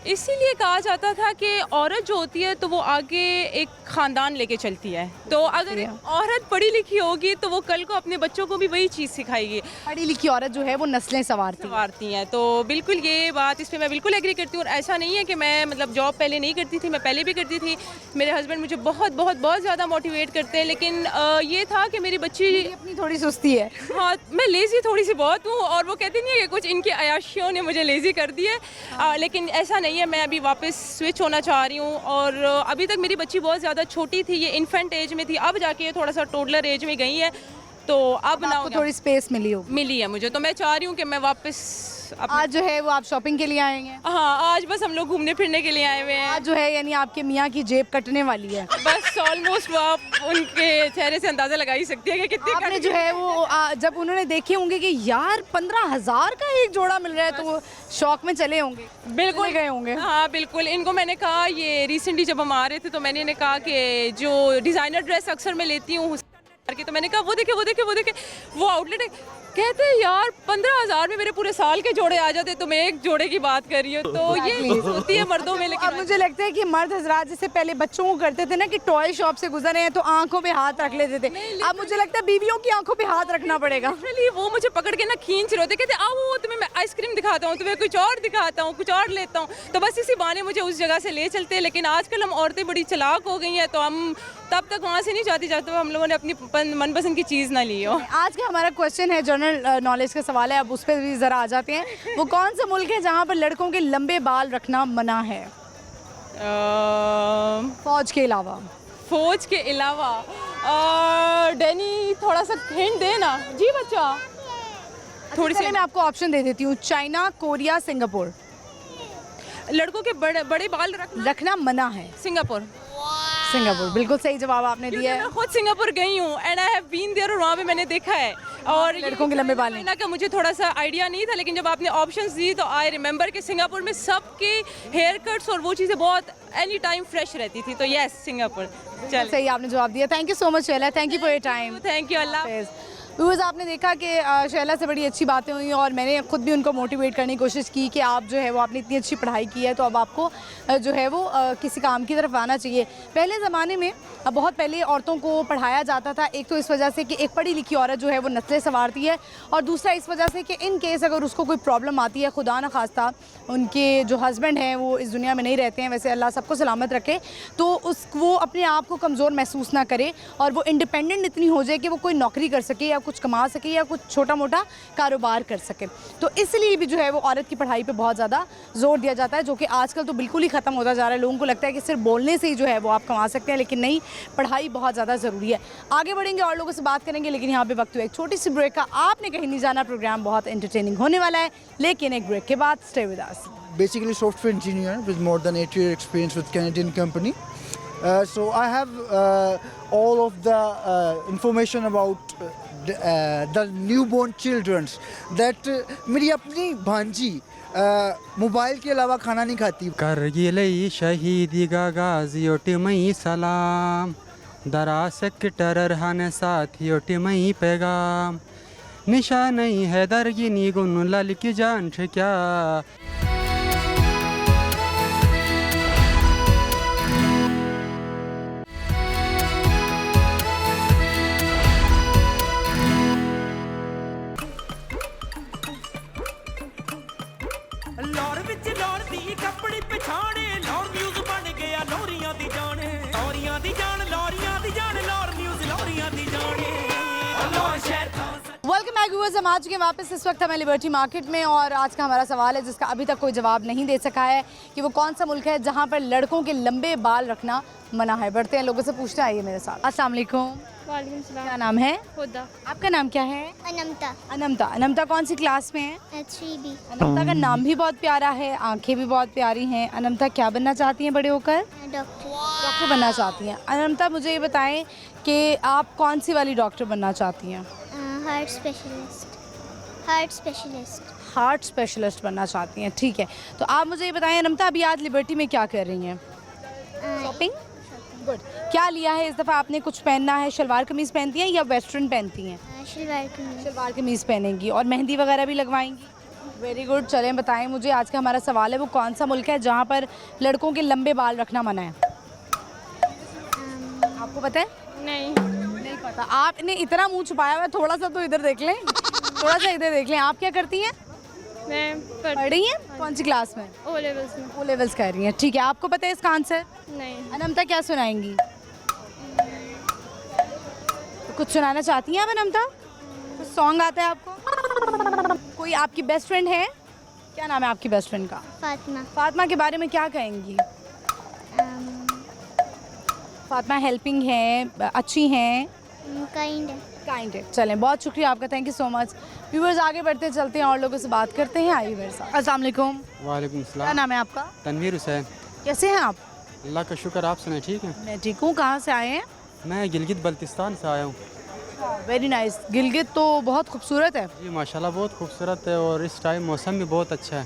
इसीलिए कहा जाता था कि औरत जो होती है तो वो आगे एक ख़ानदान लेके चलती है, तो अगर एक औरत पढ़ी लिखी होगी तो वो कल को अपने बच्चों को भी वही चीज़ सिखाएगी। पढ़ी लिखी औरत जो है वो नस्लें संवारती हैं, तो बिल्कुल ये बात, इस पर मैं बिल्कुल एग्री करती हूँ। और ऐसा नहीं है कि मैं मतलब जॉब पहले नहीं करती थी, मैं पहले भी करती थी। मेरे हस्बैंड मुझे बहुत बहुत बहुत ज़्यादा मोटिवेट करते हैं, लेकिन ये था कि मेरी बच्ची अपनी थोड़ी सुस्ती है। हाँ, मैं लेज़ी थोड़ी सी बहुत हूँ, और वो कहती नहीं है कि कुछ इनकी अयाशियों ने मुझे लेज़ी कर दी है, लेकिन ऐसा नहीं है। मैं अभी वापस स्विच होना चाह रही हूँ, और अभी तक मेरी बच्ची बहुत ज़्यादा छोटी थी, ये इन्फेंट एज में थी, अब जाके थोड़ा सा टोडलर एज में गई है, तो अब ना थोड़ी स्पेस मिली है मुझे, तो मैं चाह रही हूँ कि मैं वापस आज जो है वो आप शॉपिंग के लिए आएंगे? हाँ, आज बस हम लोग घूमने फिरने के लिए आए हुए हैं। आज जो है यानी आपके मियाँ की जेब कटने वाली है। बस ऑलमोस्ट वो आप उनके चेहरे से अंदाज़ा लगा ही सकती है कि कितनी आपने जो है वो जब उन्होंने देखे होंगे कि यार 15,000 का एक जोड़ा मिल रहा है, तो वो शौक में चले होंगे, बिल्कुल गए होंगे। हाँ बिल्कुल, इनको मैंने कहा, ये रिसेंटली जब हम आ रहे थे तो मैंने इन्हें कहा कि जो डिज़ाइनर ड्रेस अक्सर मैं लेती हूँ, तो मैंने कहा वो देखे वो आउटलेट है, कहते हैं यार 15,000 में मेरे पूरे साल के जोड़े आ जाते, तुम एक जोड़े की बात कर रही हो, तो ये चीज़ होती है मर्दों में। लेकिन अब मुझे लगता है कि मर्द हजरात जैसे पहले बच्चों को करते थे ना कि टॉय शॉप से गुजरे हैं तो आंखों पे हाथ रख लेते थे, अब मुझे लगता है बीवियों की आंखों पे हाथ रखना पड़ेगा। वो मुझे पकड़ के ना खींच रहे होते, कहते आओ तुम्हें मैं आइसक्रीम दिखाता हूँ, तुम्हें कुछ और दिखाता हूँ, कुछ और लेता हूँ, तो बस इसी बहाने मुझे उस जगह से ले चलते हैं। लेकिन आजकल हम औरतें बड़ी चालाक हो गई हैं, तो हम तब तक वहाँ से नहीं जाती जब तक हम लोगों ने अपनी मनपसंद की चीज़ ना ली हो। आज का हमारा क्वेश्चन है जनरल नॉलेज का सवाल है, अब उस पर भी ज़रा आ जाते हैं। वो कौन सा मुल्क है जहाँ पर लड़कों के लंबे बाल रखना मना है, फौज के अलावा? फौज के अलावा डैनी थोड़ा सा हिंट दे ना जी बच्चा। थोड़ी सी मैं आपको ऑप्शन दे देती हूँ, चाइना, कोरिया, सिंगापुर। लड़कों के बड़े बाल रखना मना है। सिंगापुर। सिंगापुर, बिल्कुल सही जवाब आपने दिया है। मैं खुद सिंगापुर गई हूँ and I have been there और वहाँ पे मैंने देखा है। और लड़कों के लंबे बाल नहीं। चाइना का मुझे थोड़ा सा आइडिया नहीं था, लेकिन जब आपने ऑप्शंस दी तो आई रिमेंबर कि सिंगापुर में सबके हेयर कट्स और वो चीज़ें बहुत एनी टाइम फ्रेश रहती थी। तो यस, सिंगापुर। चल सही आपने जवाब दिया। Thank you so much Shaila, thank you for your time. Thank you. Allah. Viewers, आपने देखा कि शैला से बड़ी अच्छी बातें हुई और मैंने खुद भी उनको मोटिवेट करने की कोशिश की कि आप जो है वो आपने इतनी अच्छी पढ़ाई की है तो अब आपको जो है वो किसी काम की तरफ आना चाहिए। पहले ज़माने में बहुत पहले औरतों को पढ़ाया जाता था, एक तो इस वजह से कि एक पढ़ी लिखी औरत जो है वो नस्लें संवारती है, और दूसरा इस वजह से कि इन केस अगर उसको कोई प्रॉब्लम आती है, खुदा न खास्ता उनके जो हस्बैंड हैं वो इस दुनिया में नहीं रहते हैं, वैसे अल्लाह सबको सलामत रखे, तो वो अपने आप को कमज़ोर महसूस ना करे और वो इंडिपेंडेंट इतनी हो जाए कि वो कोई नौकरी कर सके या कुछ कमा सके या कुछ छोटा मोटा कारोबार कर सके। तो इसलिए भी जो है वो औरत की पढ़ाई पे बहुत ज़्यादा जोर दिया जाता है, जो कि आजकल तो बिल्कुल ही ख़त्म होता जा रहा है। लोगों को लगता है कि सिर्फ बोलने से ही जो है वो आप कमा सकते हैं, लेकिन नहीं, पढ़ाई बहुत ज़्यादा ज़रूरी है। आगे बढ़ेंगे और लोगों से बात करेंगे, लेकिन यहाँ पे वक्त हुआ एक छोटी सी ब्रेक का। आपने कहीं नहीं जाना, प्रोग्राम बहुत एंटरटेनिंग होने वाला है, लेकिन एक ब्रेक के बाद stay with us. Basically software engineer with more than 8 year experience with Canadian company. So I have all of the information about the newborn children that मेरी अपनी भांजी मोबाइल के अलावा खाना नहीं खाती। करगिल शहीदी गाजियो टिमई सलाम दरा सेक्टर हन साथियों टिमई पैगाम निशा नहीं है दरगिनी गुन लाल की जान क्या। ਲਾਹੌਰ ਵਿੱਚ ਲਾਹੌਰ ਦੀ ਕੱਪੜੀ ਪਛਾਣੇ ਲਾਹੌਰ ਨਿਊਜ਼ ਬਣ ਗਿਆ ਲੋਰੀਆਂ ਦੀ ਜਾਣੇ ਲੋਰੀਆਂ ਦੀ ਜਾਣ ਲੋਰੀਆਂ ਦੀ ਜਾਣ ਲਾਹੌਰ ਨਿਊਜ਼ ਲੋਰੀਆਂ ਦੀ ਜਾਣੇ ਲਾਹੌਰ ਸ਼ਹਿਰ वेलकम बैक व्यूअर्स, हम आ चुके हैं वापस। इस वक्त हमें लिबर्टी मार्केट में और आज का हमारा सवाल है जिसका अभी तक कोई जवाब नहीं दे सका है कि वो कौन सा मुल्क है जहाँ पर लड़कों के लंबे बाल रखना मना है। बढ़ते हैं, लोगों से पूछते हैं, आइए मेरे साथ। अस्सलाम वालेकुम। वालेकुम सलाम। क्या नाम है? खुदा। आपका नाम क्या है? अनमता। अनमता। अनमता कौन सी क्लास में है? 3B। अनमता का नाम भी बहुत प्यारा है, आंखें भी बहुत प्यारी हैं। अनमता क्या बनना चाहती हैं बड़े होकर? डॉक्टर बनना चाहती हैं। अनमता, मुझे ये बताएं कि आप कौन सी वाली डॉक्टर बनना चाहती हैं? Heart specialist. Heart specialist. Heart specialist बनना चाहती हैं, ठीक है। तो आप मुझे ये बताएं अनमता, अभी आज लिबर्टी में क्या कर रही हैं? शॉपिंग। गुड। क्या लिया है इस दफ़ा आपने? कुछ पहनना है? शलवार कमीज़ पहनती हैं या वेस्टर्न पहनती हैं? शलवार कमीज। शलवार कमीज़ पहनेंगी और मेहंदी वगैरह भी लगवाएंगी। Very good. चलें, बताएं मुझे, आज का हमारा सवाल है वो कौन सा मुल्क है जहाँ पर लड़कों के लंबे बाल रखना मना है? आपको पता है? नहीं पता। आपने इतना मुंह छुपाया हुआ है, थोड़ा सा तो इधर देख लें, थोड़ा सा इधर देख लें। आप क्या करती हैं? मैं पढ़ रही हैं? कौन सी क्लास में? ओ लेवल्स में। ओ लेवल्स कर रही हैं, ठीक है। आपको पता है इसका आंसर? नहीं। अनमता क्या सुनाएंगी? कुछ सुनाना चाहती हैं आप अनमता? कुछ सॉन्ग आता है आपको? कोई आपकी बेस्ट फ्रेंड है? क्या नाम है आपकी बेस्ट फ्रेंड का? फातिमा। फातिमा के बारे में क्या कहेंगी? फातिमा हेल्पिंग हैं, अच्छी हैं, काइंड है। चलें, बहुत शुक्रिया आपका, thank you so much. Viewers, आगे बढ़ते चलते हैं और लोगों से बात करते हैं, आइए मेरे साथ। अस्सलाम वालेकुम। वालेकुम क्या सलाम। नाम है आपका? तनवीर हुसैन। कैसे हैं आप? अल्लाह का शुक्र, आप सुनाए ठीक है? मैं ठीक हूँ। कहाँ से आए हैं? मैं गिलगित बल्तिस्तान से आया हूँ। Very nice. गिलगित तो बहुत खूबसूरत है। जी माशाल्लाह, बहुत खूबसूरत है और इस टाइम मौसम भी बहुत अच्छा है।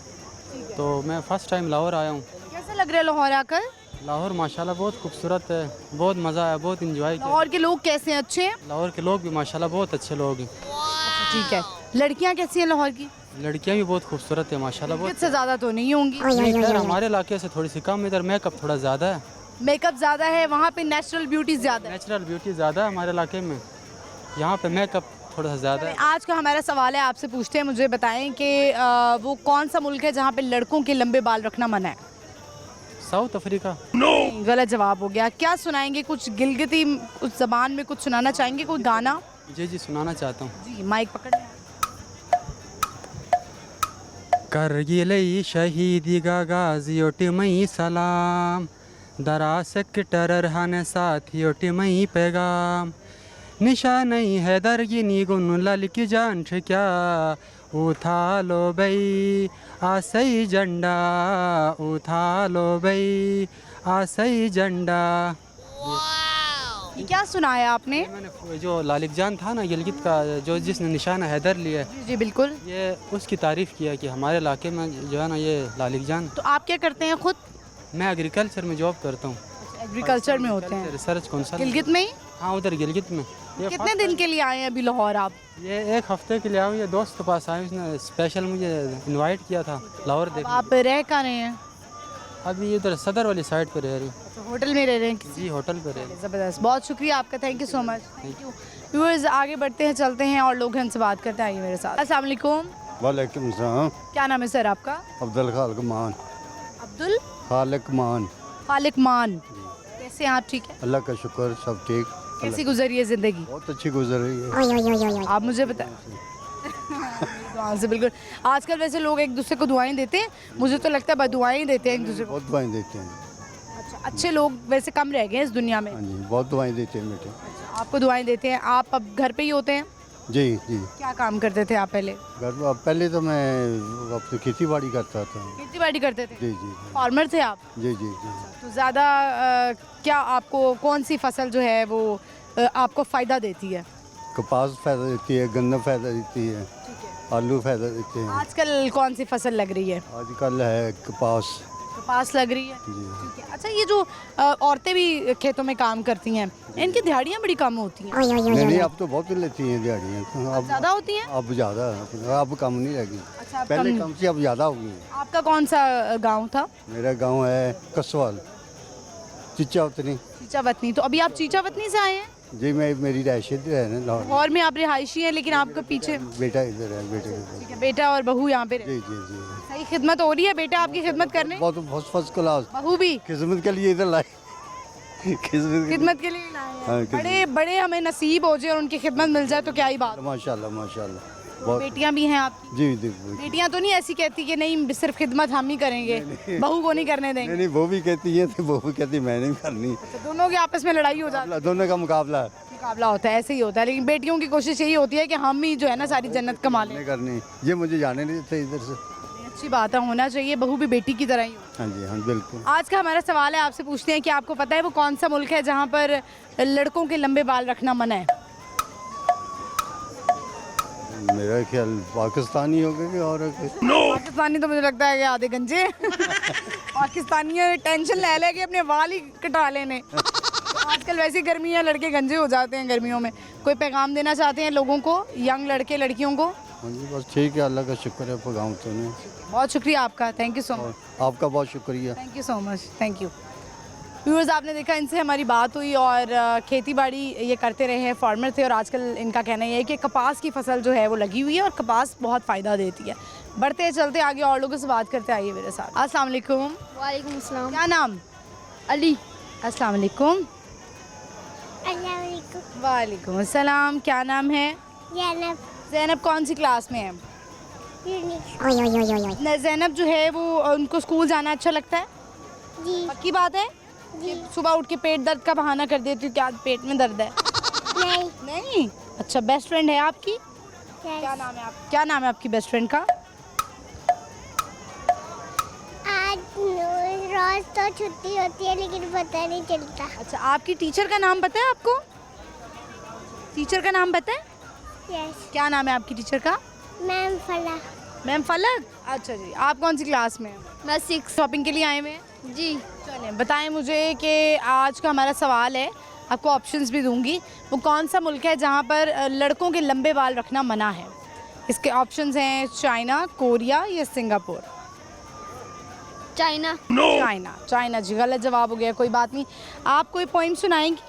तो मैं फ़र्स्ट टाइम लाहौर आया हूँ। कैसा लग रहा है लाहौर आकर? लाहौर माशाल्लाह बहुत खूबसूरत है, बहुत मज़ा आया, बहुत इंजॉय किया। लाहौर के लोग कैसे हैं? अच्छे हैं? लाहौर के लोग भी माशाल्लाह बहुत अच्छे लोग हैं। ठीक है। लड़कियाँ कैसी हैं लाहौर की? लड़कियाँ भी बहुत खूबसूरत है माशाल्लाह। बहुत से ज़्यादा तो नहीं होंगी? इधर हमारे इलाके से थोड़ी सी कम, इधर मेकअप थोड़ा ज़्यादा है। मेकअप ज़्यादा है, वहाँ पे नेचुरल ब्यूटी ज़्यादा है। नेचुरल ब्यूटी ज़्यादा है हमारे इलाके में, यहाँ पे मेकअप थोड़ा सा ज़्यादा है। आज का हमारा सवाल है, आपसे पूछते हैं, मुझे बताएं कि वो कौन सा मुल्क है जहाँ पे लड़कों के लंबे बाल रखना मना है? South Africa. गलत जवाब हो गया। क्या सुनाएंगे? कुछ गिलगिती उस जबान में कुछ सुनाना चाहेंगे? कोई गाना? जी सुनाना चाहता हूँ। जी, माइक पकड़। करगिल शहीदी गाजियो टिमई सलाम दरा सेक्टर हन साथियों मई पैगाम निशा नहीं है दरगिनी गुन लल की जान क्या उठा लो बई आसई झंडा उठा लो बई आसई झंडा। ये क्या सुनाया आपने? मैंने जो लालिक जान था ना गिलगित का, जो जिसने निशाना हैदर लिया, जी बिल्कुल, ये उसकी तारीफ़ किया कि हमारे इलाके में जो है ना ये लालिक जान। तो आप क्या करते हैं खुद? मैं एग्रीकल्चर में जॉब करता हूँ। एग्रीकल्चर में होते हैं? रिसर्च कौंसल गिलगित में ही? हाँ उधर गिलगित में। ये कितने दिन के लिए आए हैं अभी लाहौर आप? ये 1 हफ्ते के लिए आऊँ, ये दोस्त के पास आए, उसने स्पेशल मुझे इनवाइट किया था लाहौर देख। आप रह कहाँ रहे हैं? अभी इधर सदर वाली साइड पे रह रही हूँ। होटल में रह रहे हैं? जी होटल पे रह रही। ज़बरदस्त, बहुत शुक्रिया आपका, thank you so much. Thank you. Viewers आगे बढ़ते हैं, चलते हैं और लोग हैं उनसे बात करते हैं। आइए मेरे साथ। अस्सलाम वालेकुम। वालेकुम सलाम। क्या नाम है सर आपका? अब्दुल खालिक मान। अब्दुल खालिक मान। खालिक मान, कैसे हैं आप? ठीक है, अल्लाह का शुक्र, सब ठीक। कैसी गुजरी है ज़िंदगी? बहुत अच्छी गुजर रही है। आप मुझे बताएं। दुआ से बिल्कुल। आजकल वैसे लोग एक दूसरे को दुआएं देते हैं, मुझे तो लगता है बदुआएं ही देते हैं एक दूसरे को। बहुत दुआएं देते हैं। अच्छा, अच्छे लोग वैसे कम रह गए हैं इस दुनिया में। हाँ जी, बहुत दुआएं देते हैं बेटे। आपको दुआएं देते हैं? आप अब घर पे ही होते हैं? जी जी। क्या काम करते थे आप पहले? घर अब पहले तो मैं अपनी खेती बाड़ी करता था। खेती बाड़ी करते थे? जी जी। फार्मर थे आप? जी जी जी। तो ज़्यादा क्या आपको कौन सी फसल जो है वो आपको फ़ायदा देती है? कपास फायदा देती है, गन्ना फायदा देती है, आलू फायदा देते हैं। आजकल कौन सी फसल लग रही है? आजकल है कपास। कपास लग रही है? जी। ठीक है। अच्छा, ये जो औरतें भी खेतों में काम करती हैं, इनकी दिहाड़ियाँ बड़ी कम होती हैं। नहीं, अब तो बहुत लेती हैं दिहाड़ियाँ। अब ज़्यादा होती हैं? अब ज़्यादा, अब कम नहीं लगी। अच्छा, पहले कम से अब ज़्यादा होगी। आपका कौन सा गांव था? मेरा गांव है कसवाल, चीचा वतनी। चीचा वतनी। तो अभी आप चीचा वतनी से आए हैं? जी, मैं मेरी रिहायशी है ना लाहौर। लाहौर में आप रिहायशी हैं, लेकिन आपके पीछे बेटा इधर है, बेटे इधर। ठीक है, बेटा और बहू यहाँ पे रहते जी हैं। जी जी। सही खिदमत हो रही है? बेटा आपकी खिदमत करने? बहुत बहुत फर्स्ट क्लास। बहू भी खिदमत के लिए इधर लाई। खिदमत के लिए लाए हैं। हाँ, बड़े बड़े हमें नसीब हो जाए और उनकी खिदमत मिल जाए तो क्या ही बात। माशाल्लाह माशाल्लाह। बेटियां भी हैं आपकी? जी जी। बेटियां तो नहीं ऐसी कहती कि नहीं सिर्फ खिदमत हम ही करेंगे, बहू को नहीं करने देंगे? नहीं, वो भी कहती है, तो वो भी कहती मैं नहीं करनी। तो दोनों के आपस में लड़ाई हो जाती है? दोनों का मुकाबला होता है, ऐसे ही होता है। लेकिन बेटियों की कोशिश यही होती है कि हम ही जो है ना सारी जन्नत कमा लें। करनी, ये मुझे जाने नहीं देते इधर से। अच्छी बात है, होना चाहिए, बहू भी बेटी की तरह ही हो। हाँ जी हाँ बिल्कुल। आज का हमारा सवाल है, आपसे पूछते हैं कि आपको पता है वो कौन सा मुल्क है जहाँ पर लड़कों के लंबे बाल रखना मना है? मेरा ख्याल पाकिस्तानी हो गए और पाकिस्तानी तो मुझे लगता है कि आधे गंजे। पाकिस्तानी टेंशन ले ले के अपने बाल ही कटा लेने। आजकल वैसी गर्मी है, लड़के गंजे हो जाते हैं गर्मियों में। कोई पैगाम देना चाहते हैं लोगों को, यंग लड़के लड़कियों को? हाँ जी, बस ठीक है, अल्लाह का शुक्र है पैगाम तो नहीं। बहुत शुक्रिया आपका, थैंक यू सो मच। आपका बहुत शुक्रिया, thank you so much, thank you. Viewers, आपने देखा इनसे हमारी बात हुई और खेती बाड़ी ये करते रहे हैं, फार्मर थे और आजकल इनका कहना ये है कि कपास की फसल जो है वो लगी हुई है और कपास बहुत फ़ायदा देती है। बढ़ते चलते आगे और लोगों से बात करते आइए मेरे साथ। अस्सलाम वालेकुम। वालेकुम अस्सलाम। क्या नाम? अली। अस्सलाम वालेकुम। वालेकुम अस्सलाम। क्या नाम है? ज़ैनब। ज़ैनब कौन सी क्लास में है? ज़ैनब जो है वो उनको स्कूल जाना अच्छा लगता है? जी। पक्की बात है? जी। सुबह उठ के पेट दर्द का बहाना कर देती हूँ, क्या पेट में दर्द है? नहीं। नहीं? अच्छा, बेस्ट फ्रेंड है आपकी? क्या नाम है क्या नाम है आपकी बेस्ट फ्रेंड का? आज रोज तो छुट्टी होती है लेकिन पता नहीं चलता। अच्छा, आपकी टीचर का नाम पता है आपको? टीचर का नाम पता है? यस। क्या नाम है आपकी टीचर का? मैम फला। मैम फलक। अच्छा जी, आप कौन सी क्लास में हैं? मैं 6 शॉपिंग के लिए आए हुए हैं? जी। चलें, बताएं मुझे कि आज का हमारा सवाल है, आपको ऑप्शंस भी दूंगी, वो कौन सा मुल्क है जहाँ पर लड़कों के लंबे बाल रखना मना है? इसके ऑप्शंस हैं चाइना, कोरिया या सिंगापुर। चाइना। चाइना। चाइना जी, गलत जवाब हो गया, कोई बात नहीं। आप कोई पोइम सुनाएंगी?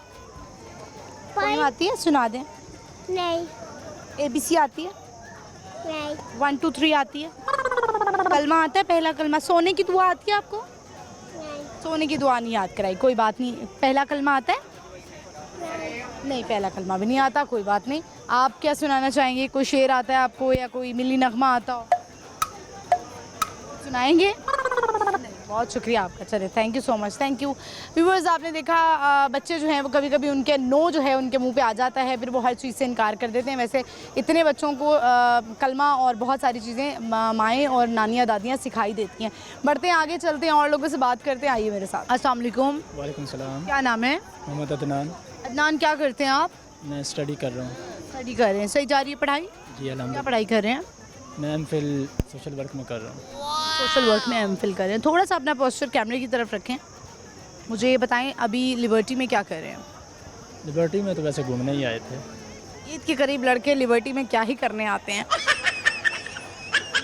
पोइम आती है? सुना दें। नहीं। ABC आती है? नहीं। 1 2 3 आती है? कलमा आता है? पहला कलमा। सोने की दुआ आती है आपको? नहीं। सोने की दुआ नहीं याद कराई, कोई बात नहीं। पहला कलमा आता है? नहीं, पहला कलमा भी नहीं आता, कोई बात नहीं। आप क्या सुनाना चाहेंगे? कोई शेर आता है आपको या कोई मिली नगमा आता हो? सुनाएंगे? बहुत शुक्रिया आपका। चलिए, thank you so much, thank you. Viewers, आपने देखा बच्चे जो हैं वो कभी कभी उनके नो जो है उनके मुंह पे आ जाता है, फिर वो हर चीज़ से इनकार कर देते हैं। वैसे इतने बच्चों को कलमा और बहुत सारी चीज़ें माएँ और नानियाँ दादियाँ सिखाई देती हैं। बढ़ते हैं आगे, चलते हैं और लोगों से बात करते हैं। आइए मेरे साथ। अस्सलाम वालेकुम। वालेकुम सलाम। क्या नाम है? मोहम्मद अदनान। अदनान, क्या करते हैं आप? मैं स्टडी कर रहा हूँ। स्टडी कर रहे हैं, सही जा रही है पढ़ाई? जी क्या अल्हम्दुलिल्लाह। पढ़ाई कर रहे हैं? मैं एमफिल सोशल वर्क में कर रहा हूँ। सोशल वर्क में एमफिल कर रहे हैं। थोड़ा सा अपना पोस्चर कैमरे की तरफ रखें। मुझे ये बताएं, अभी लिबर्टी में क्या कर रहे हैं? लिबर्टी में तो वैसे घूमने ही आए थे। ईद के करीब लड़के लिबर्टी में क्या ही करने आते हैं?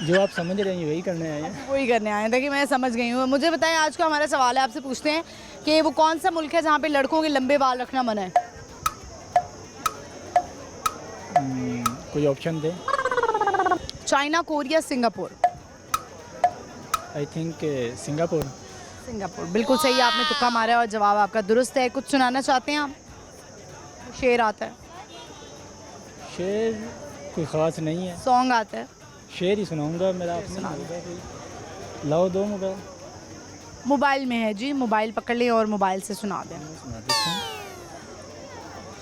जो आप समझ रहे हैं वही करने आए हैं। वही करने आए हैं। देखिए, मैं समझ गई हूँ। मुझे बताएं, आज का हमारा सवाल है, आपसे पूछते हैं कि वो कौन सा मुल्क है जहाँ पे लड़कों के लंबे बाल रखना मना है? कोई option they. China, Korea, Singapore? I think Singapore. Singapore बिल्कुल सही, आपने तुक्का मारा है और जवाब आपका दुरुस्त है। कुछ सुनाना चाहते हैं आप? शेर आता है? शेर कोई ख़ास नहीं है। सॉन्ग आता है? शेर ही सुनाऊंगा, मेरा अपना होगा कोई। लाओ दो मोबाइल। मोबाइल में है जी, मोबाइल पकड़ लें और मोबाइल से सुना दें। सुना देते हैं।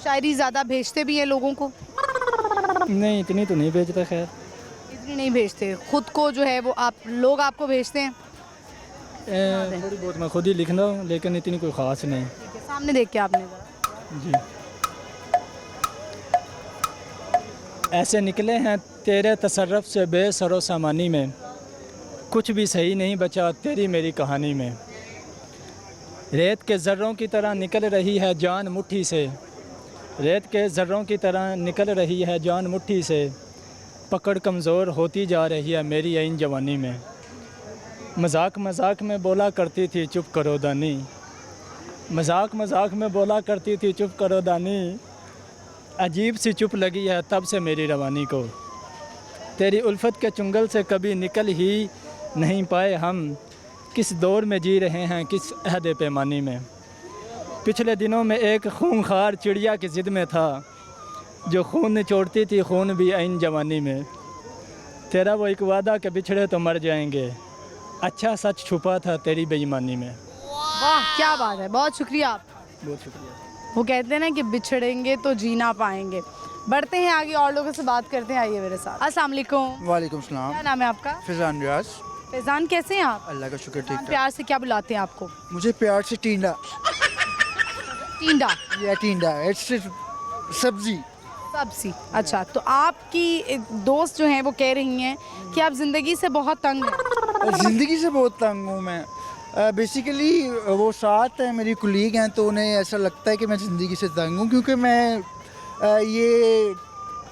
शायरी ज़्यादा भेजते भी हैं लोगों को? नहीं, इतनी तो नहीं भेजता। खैर, इतनी नहीं भेजते। खुद को जो है वो आप लोग आपको भेजते हैं? थोड़ी बहुत मैं खुद ही लिखना हूँ, लेकिन इतनी कोई ख़ास नहीं। ठीक है, सामने देख के आपने ज़रा। जी। ऐसे निकले हैं तेरे तसर्रफ से बेसरो सामानी में, कुछ भी सही नहीं बचा तेरी मेरी कहानी में। रेत के ज़र्रों की तरह निकल रही है जान मुट्ठी से, रेत के ज़र्रों की तरह निकल रही है जान मुट्ठी से, पकड़ कमज़ोर होती जा रही है मेरी ऐन जवानी में। मजाक मजाक में बोला करती थी चुप करो दानी, मजाक मजाक में बोला करती थी चुप करो दानी, अजीब सी चुप लगी है तब से मेरी रवानी को। तेरी उल्फत के चुंगल से कभी निकल ही नहीं पाए हम, किस दौर में जी रहे हैं किस अहद पैमानी में। पिछले दिनों में एक खूंखार चिड़िया की ज़िद में था, जो खून निचोड़ती थी खून भी ऐन जवानी में। तेरा वो एक वादा कि बिछड़े तो मर जाएंगे, अच्छा सच छुपा था तेरी बेईमानी में। वाह, क्या बात है, बहुत शुक्रिया आप। बहुत शुक्रिया। वो कहते हैं ना कि बिछड़ेंगे तो जी ना पाएंगे। बढ़ते हैं आगे और लोगों से बात करते हैं। आइए मेरे साथ। अस्सलाम वालेकुम। वालेकुम सलाम। क्या नाम है आपका? फैज़ान रियाज। फैज़ान, कैसे हैं आप? अल्लाह का शुक्र, ठीक ठाक। प्यार से क्या बुलाते हैं आपको? मुझे प्यार से टींडा। टींडा? या टींडा, इट्स सब्जी। सब्जी, अच्छा। तो आपकी एक दोस्त जो हैं वो कह रही हैं कि आप ज़िंदगी से बहुत तंग हैं। ज़िंदगी से बहुत तंग हूँ मैं। बेसिकली वो साथ हैं, मेरी कुलीग हैं, तो उन्हें ऐसा लगता है कि मैं ज़िंदगी से तंग हूँ, क्योंकि मैं ये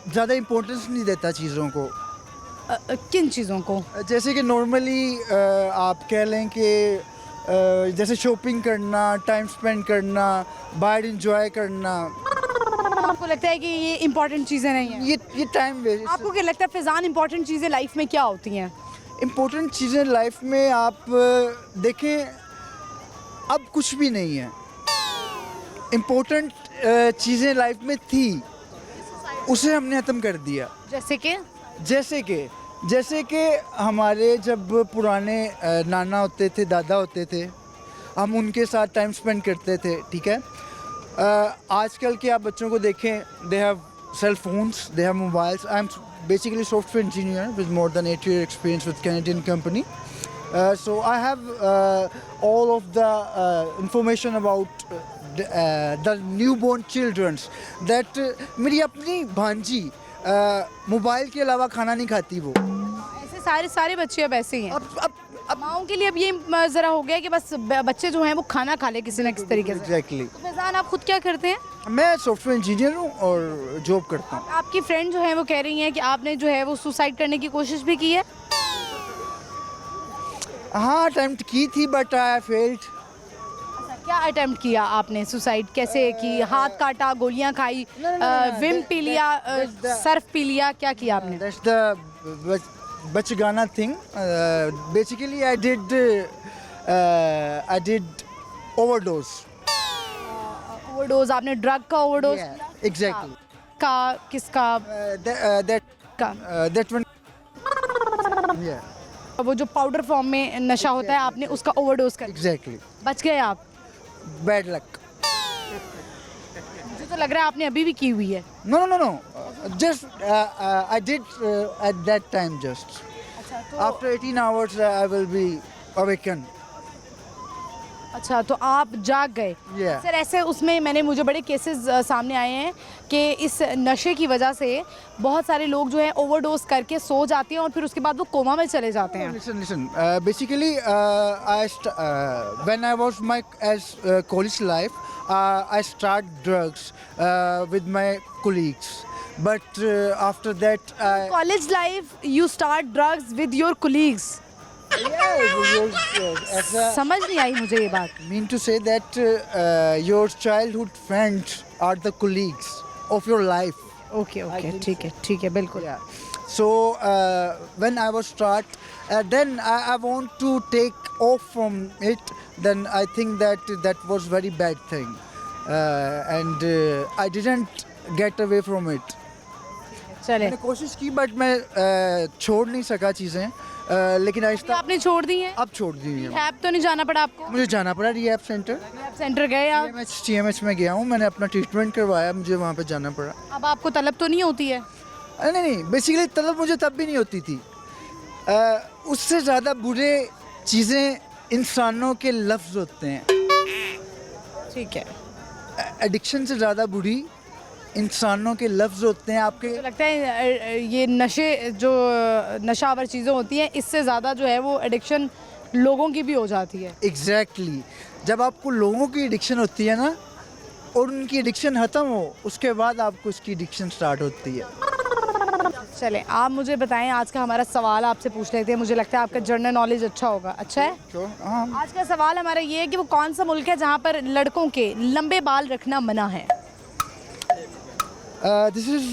ज़्यादा इम्पोर्टेंस नहीं देता चीज़ों को। किन चीज़ों को? जैसे कि नॉर्मली आप कह लें कि जैसे शॉपिंग करना, टाइम स्पेंड करना, बाहर इंजॉय करना। आपको लगता है कि ये इम्पोर्टेंट चीज़ें नहीं हैं? ये टाइम वेस्ट। आपको क्या लगता है फैज़ान, इम्पोर्टेंट चीज़ें लाइफ में क्या होती हैं? इम्पोर्टेंट चीज़ें लाइफ में आप देखें, अब कुछ भी नहीं है। इम्पोर्टेंट चीज़ें लाइफ में थी, उसे हमने ख़त्म कर दिया। जैसे कि हमारे जब पुराने नाना होते थे, दादा होते थे, हम उनके साथ टाइम स्पेंड करते थे, ठीक है। आजकल के आप बच्चों को देखें, they have cell phones, they have mobiles. I am basically software engineer with more than 8-year experience with Canadian company. So I have all of the information about the newborn children that मेरी अपनी भांजी mobile के अलावा खाना नहीं खाती। वो ऐसे सारे बच्चे अब ऐसे ही हैं। अब माओं के लिए अब ये ज़रा हो गया कि बस बच्चे जो हैं वो खाना खा ले किसी न किसी तरीके से। एग्जैक्टली। तो फैज़ान, आप खुद क्या करते हैं? मैं सॉफ्टवेयर इंजीनियर हूँ और जॉब करता हूँ। आपकी फ्रेंड जो है वो कह रही हैं कि आपने जो है वो सुसाइड करने की कोशिश भी की है? हाँ, अटेम्प्ट की थी, बट आई फेल्ड। क्या अटेम्प्ट किया आपने? सुसाइड कैसे की? हाथ काटा, गोलियां खाई, विम पी लिया, सर्फ पी लिया, क्या किया आपने? That's the bachgana thing. Basically, I did overdose. Overdose? आपने ड्रग का ओवरडोज? Exactly. का किसका? That one. Yeah. वो जो पाउडर फॉर्म में नशा होता है, आपने उसका ओवरडोज कर एग्जैक्टली, बच गए आप। Bad luck. मुझे तो लग रहा है आपने अभी भी की हुई है। No, no, no, no. Just I did at that time just. After 18 hours I will be awakened. अच्छा, तो आप जाग गए। Yeah. सर ऐसे उसमें मुझे बड़े केसेस सामने आए हैं कि इस नशे की वजह से बहुत सारे लोग जो है ओवरडोज करके सो जाते हैं और फिर उसके बाद वो कोमा में चले जाते हैं। Listen. Basically, when I was my college life, I start drugs with my colleagues. But after that, college life you start drugs with your colleagues. समझ नहीं आई मुझे ये बात। mean to say that your childhood friends are the colleagues of your life. Okay okay, ठीक है बिल्कुल। Yeah. So when I was start, then I want to take off from it. Then I think that was very bad thing, and I didn't get away from it. चले, मैंने कोशिश की but मैं छोड़ नहीं सका चीज़ें, लेकिन तो आहिस्ता आपने छोड़ दी हैं। अब छोड़ दी है। रैप तो नहीं जाना पड़ा आपको? मुझे जाना पड़ा रिहैब सेंटर। रैप सेंटर गए आप? TMH में गया हूँ, मैंने अपना ट्रीटमेंट करवाया, मुझे वहाँ पे जाना पड़ा। अब आपको तलब तो नहीं होती है? नहीं, बेसिकली तलब मुझे तब भी नहीं होती थी। उससे ज़्यादा बुरे चीज़ें इंसानों के लफ्ज़ होते हैं। ठीक है। एडिक्शन से ज़्यादा बुरी इंसानों के लफ्ज़ होते हैं आपके। तो लगता है ये नशे जो नशावर चीज़ें होती हैं, इससे ज़्यादा जो है वो एडिक्शन लोगों की भी हो जाती है। एग्जैक्टली, जब आपको लोगों की एडिक्शन होती है ना और उनकी एडिक्शन ख़त्म हो, उसके बाद आपको उसकी एडिक्शन स्टार्ट होती है। चलें, आप मुझे बताएं, आज का हमारा सवाल आपसे पूछ लेते हैं। मुझे लगता है आपका जनरल नॉलेज अच्छा होगा। अच्छा है? आज का सवाल हमारा ये है कि वो कौन सा मुल्क है जहाँ पर लड़कों के लंबे बाल रखना मना है? This is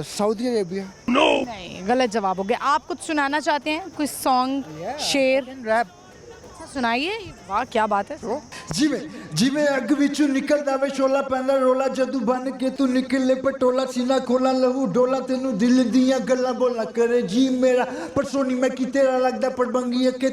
Saudi Arabia. नहीं, गलत जवाब हो गया। आप कुछ सुनाना चाहते हैं, कोई सॉन्ग, शेर, रैप? सुनाइए। वाह, क्या बात है। जिਵੇਂ ਅੱਗ ਵਿੱਚੋਂ ਨਿਕਲਦਾ ਵੇ ਸ਼ੋਲਾ ਪੈਂਦਾ ਰੋਲਾ, ਜਦੋਂ ਬਨ ਕੇ ਤੂੰ ਨਿਕਲੇ ਪਟੋਲਾ, ਸੀਨਾ ਖੋਲਾ ਲਹੂ ਡੋਲਾ, ਤੈਨੂੰ ਦਿਲ ਦੀਆਂ ਗੱਲਾਂ ਬੋਲਾ ਕਰੇ ਜੀ ਮੇਰਾ, ਪਰਸੋਂ ਨਹੀਂ ਮੈਂ ਕੀ ਤੇਰਾ ਲੱਗਦਾ ਪੜਬੰਗੀ ਅੱਕੇ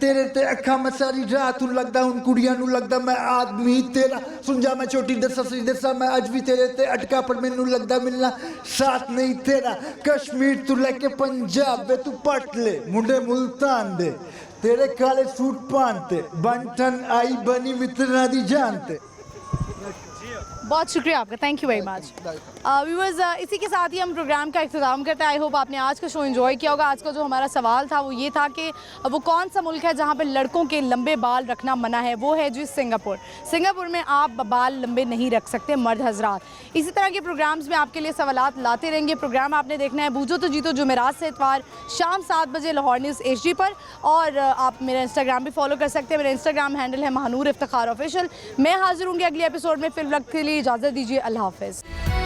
ਤੇਰੇ ਤੇ ਅੱਖਾਂ ਮੈਂ ਸਾਰੀ ਰਾਤ ਨੂੰ ਲੱਗਦਾ, ਹੁਣ ਕੁੜੀਆਂ ਨੂੰ ਲੱਗਦਾ ਮੈਂ ਆਦਮੀ ਤੇਰਾ, ਸੁਣ ਜਾ ਮੈਂ ਛੋਟੀ ਦੱਸਾਂ ਸਹੀ ਦੱਸਾਂ, ਮੈਂ ਅੱਜ ਵੀ ਤੇਰੇ ਤੇ ਅਟਕਾ, ਪਰ ਮੈਨੂੰ ਲੱਗਦਾ ਮਿਲਣਾ ਸਾਥ ਨਹੀਂ ਤੇਰਾ, ਕਸ਼ਮੀਰ ਤੋਂ ਲੈ ਕੇ ਪੰਜਾਬ ਵੇ ਤੂੰ ਪਟ ਲੈ, ਮੁੰਡੇ ਮੁਲਤਾਨ ਦੇ तेरे काले सूट पहनते, बंटन आई बनी मित्रना दी जानते। बहुत शुक्रिया आपका, thank you very much. Viewers, इसी के साथ ही हम प्रोग्राम का इख्तिताम करते हैं। आई होप आपने आज का शो एंजॉय किया होगा। आज का जो हमारा सवाल था वो ये था कि वो कौन सा मुल्क है जहाँ पर लड़कों के लंबे बाल रखना मना है? वो है जी सिंगापुर। सिंगापुर में आप बाल लंबे नहीं रख सकते, मर्द हजरात। इसी तरह के प्रोग्राम्स में आपके लिए सवालात लाते रहेंगे। प्रोग्राम आपने देखना है बूझो तो जीतो, जुमेरात से इतवार शाम 7 बजे लाहौर न्यूज़ HD पर। और आप मेरा इंस्टाग्राम भी फॉलो कर सकते हैं। मेरा इंस्टाग्राम हैंडल है महानूर इफ्तिखार ऑफिशियल। मैं हाजिर होंगी अगले एपिसोड में। फिर वक्त के लिए इजाज़त दीजिए, अल्लाह हाफ़िज़।